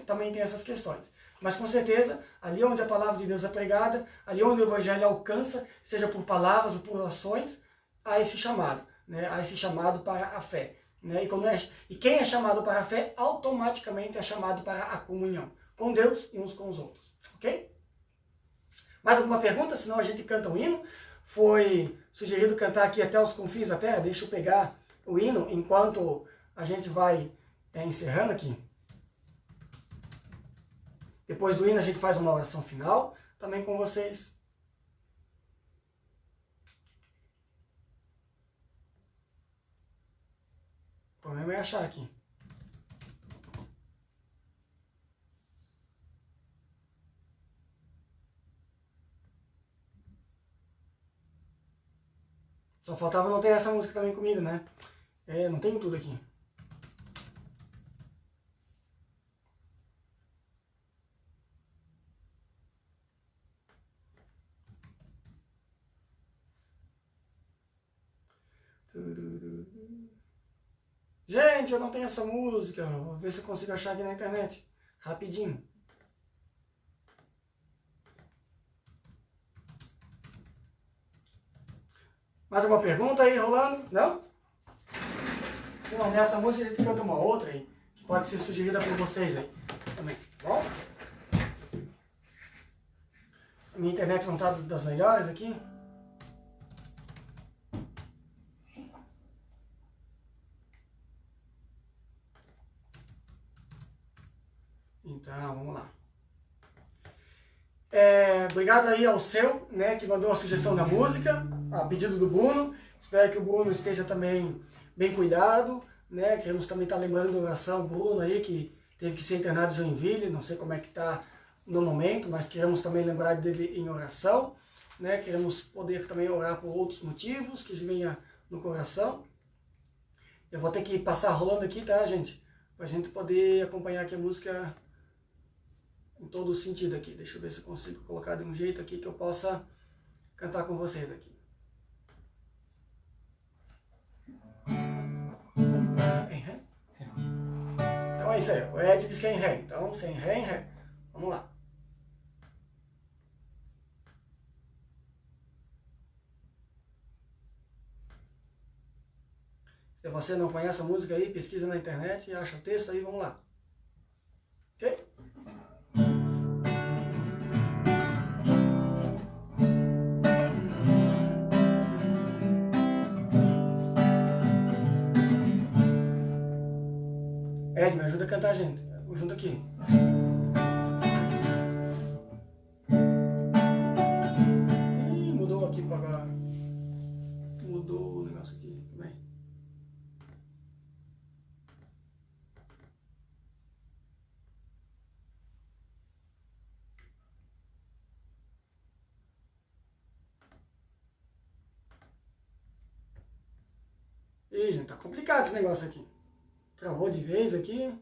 Também tem essas questões. Mas com certeza, ali onde a palavra de Deus é pregada, ali onde o Evangelho alcança, seja por palavras ou por ações, há esse chamado. Né? Há esse chamado para a fé. Né? E quem é chamado para a fé, automaticamente é chamado para a comunhão com Deus e uns com os outros. Ok? Mais alguma pergunta? Senão a gente canta um hino. Foi sugerido cantar aqui até os confins da terra. Deixa eu pegar o hino enquanto a gente vai encerrando aqui. Depois do hino a gente faz uma oração final também com vocês. O problema é achar aqui. Só faltava não ter essa música também comigo, né? Não tenho tudo aqui. Gente, eu não tenho essa música. Vou ver se eu consigo achar aqui na internet. Rapidinho. Mais alguma pergunta aí rolando? Não? Se não der essa música, a gente canta uma outra aí, que pode ser sugerida por vocês aí também, tá bom? A minha internet não está das melhores aqui. Então, vamos lá. Obrigado aí ao seu, né, que mandou a sugestão da música, a pedido do Bruno. Espero que o Bruno esteja também bem cuidado, né? Queremos também estar lembrando da oração o Bruno aí, que teve que ser internado em Joinville, não sei como é que está no momento, mas queremos também lembrar dele em oração, né? Queremos poder também orar por outros motivos que venha no coração. Eu vou ter que passar rolando aqui, tá, gente? Pra gente poder acompanhar aqui a música em todo o sentido aqui. Deixa eu ver se eu consigo colocar de um jeito aqui que eu possa cantar com vocês aqui. Em Ré? Então é isso aí. O Ed diz que é em Ré. Então, sem Ré, em Ré. Vamos lá. Se você não conhece a música aí, pesquisa na internet, acha o texto aí, vamos lá. Ok? Ed, me ajuda a cantar, gente. Junto aqui. Ih, gente, tá complicado esse negócio aqui. Travou de vez aqui.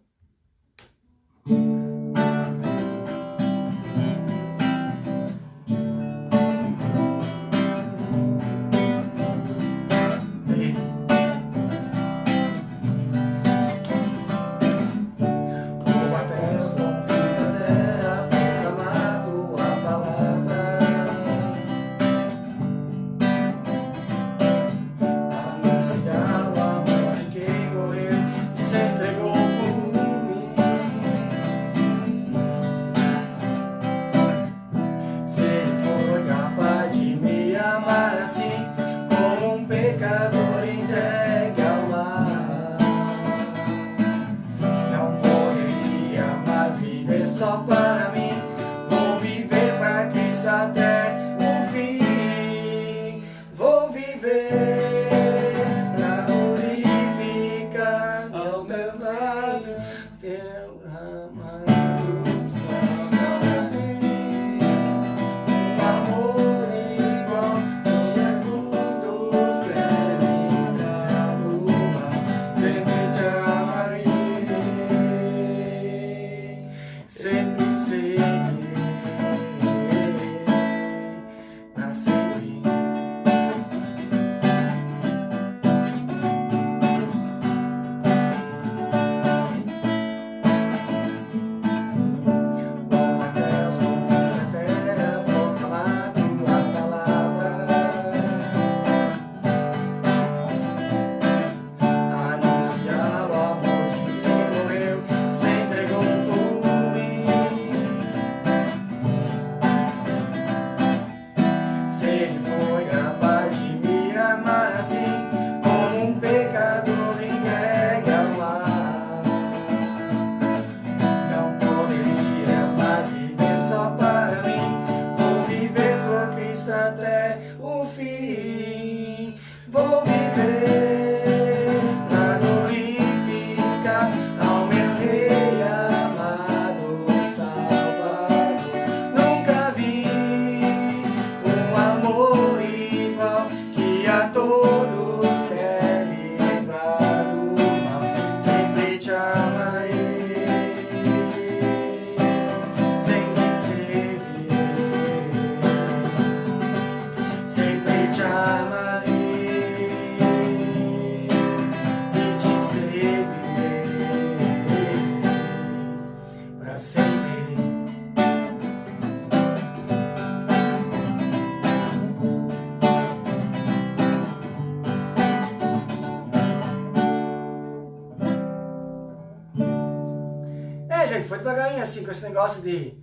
Gente, foi devagarinho assim, com esse negócio de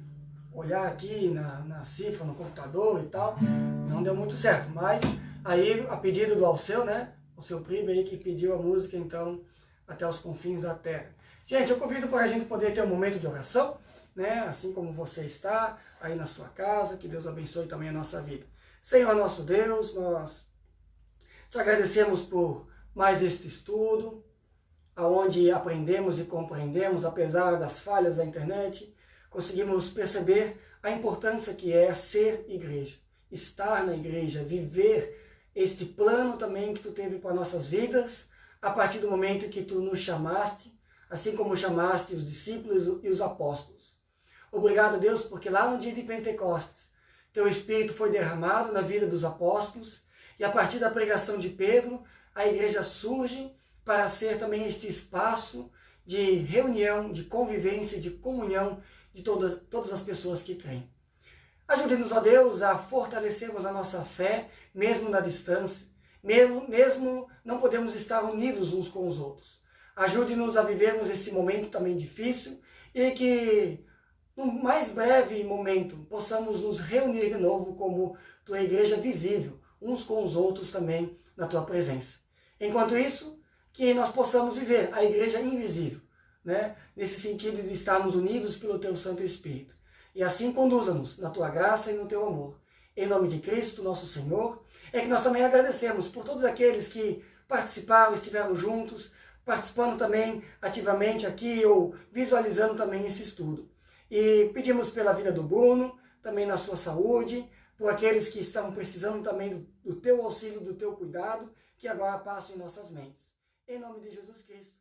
olhar aqui na cifra, no computador e tal, não deu muito certo, mas aí a pedido do Alceu, né, o seu primo aí que pediu a música, então, Até os Confins da Terra. Gente, eu convido para a gente poder ter um momento de oração, né, assim como você está aí na sua casa, que Deus abençoe também a nossa vida. Senhor nosso Deus, nós te agradecemos por mais este estudo, onde aprendemos e compreendemos, apesar das falhas da internet, conseguimos perceber a importância que é ser igreja, estar na igreja, viver este plano também que tu teve para nossas vidas, a partir do momento que tu nos chamaste, assim como chamaste os discípulos e os apóstolos. Obrigado, Deus, porque lá no dia de Pentecostes, teu Espírito foi derramado na vida dos apóstolos, e a partir da pregação de Pedro, a igreja surge para ser também este espaço de reunião, de convivência, de comunhão de todas as pessoas que creem. Ajude-nos, ó Deus, a fortalecermos a nossa fé, mesmo na distância, mesmo não podemos estar unidos uns com os outros. Ajude-nos a vivermos esse momento também difícil e que, no mais breve momento, possamos nos reunir de novo como tua igreja visível, uns com os outros também na tua presença. Enquanto isso, que nós possamos viver a igreja invisível, né? Nesse sentido de estarmos unidos pelo teu Santo Espírito. E assim conduza-nos na tua graça e no teu amor. Em nome de Cristo, nosso Senhor, é que nós também agradecemos por todos aqueles que participaram, estiveram juntos, participando também ativamente aqui ou visualizando também esse estudo. E pedimos pela vida do Bruno, também na sua saúde, por aqueles que estavam precisando também do teu auxílio, do teu cuidado, que agora passam em nossas mentes. em nome de Jesus Cristo.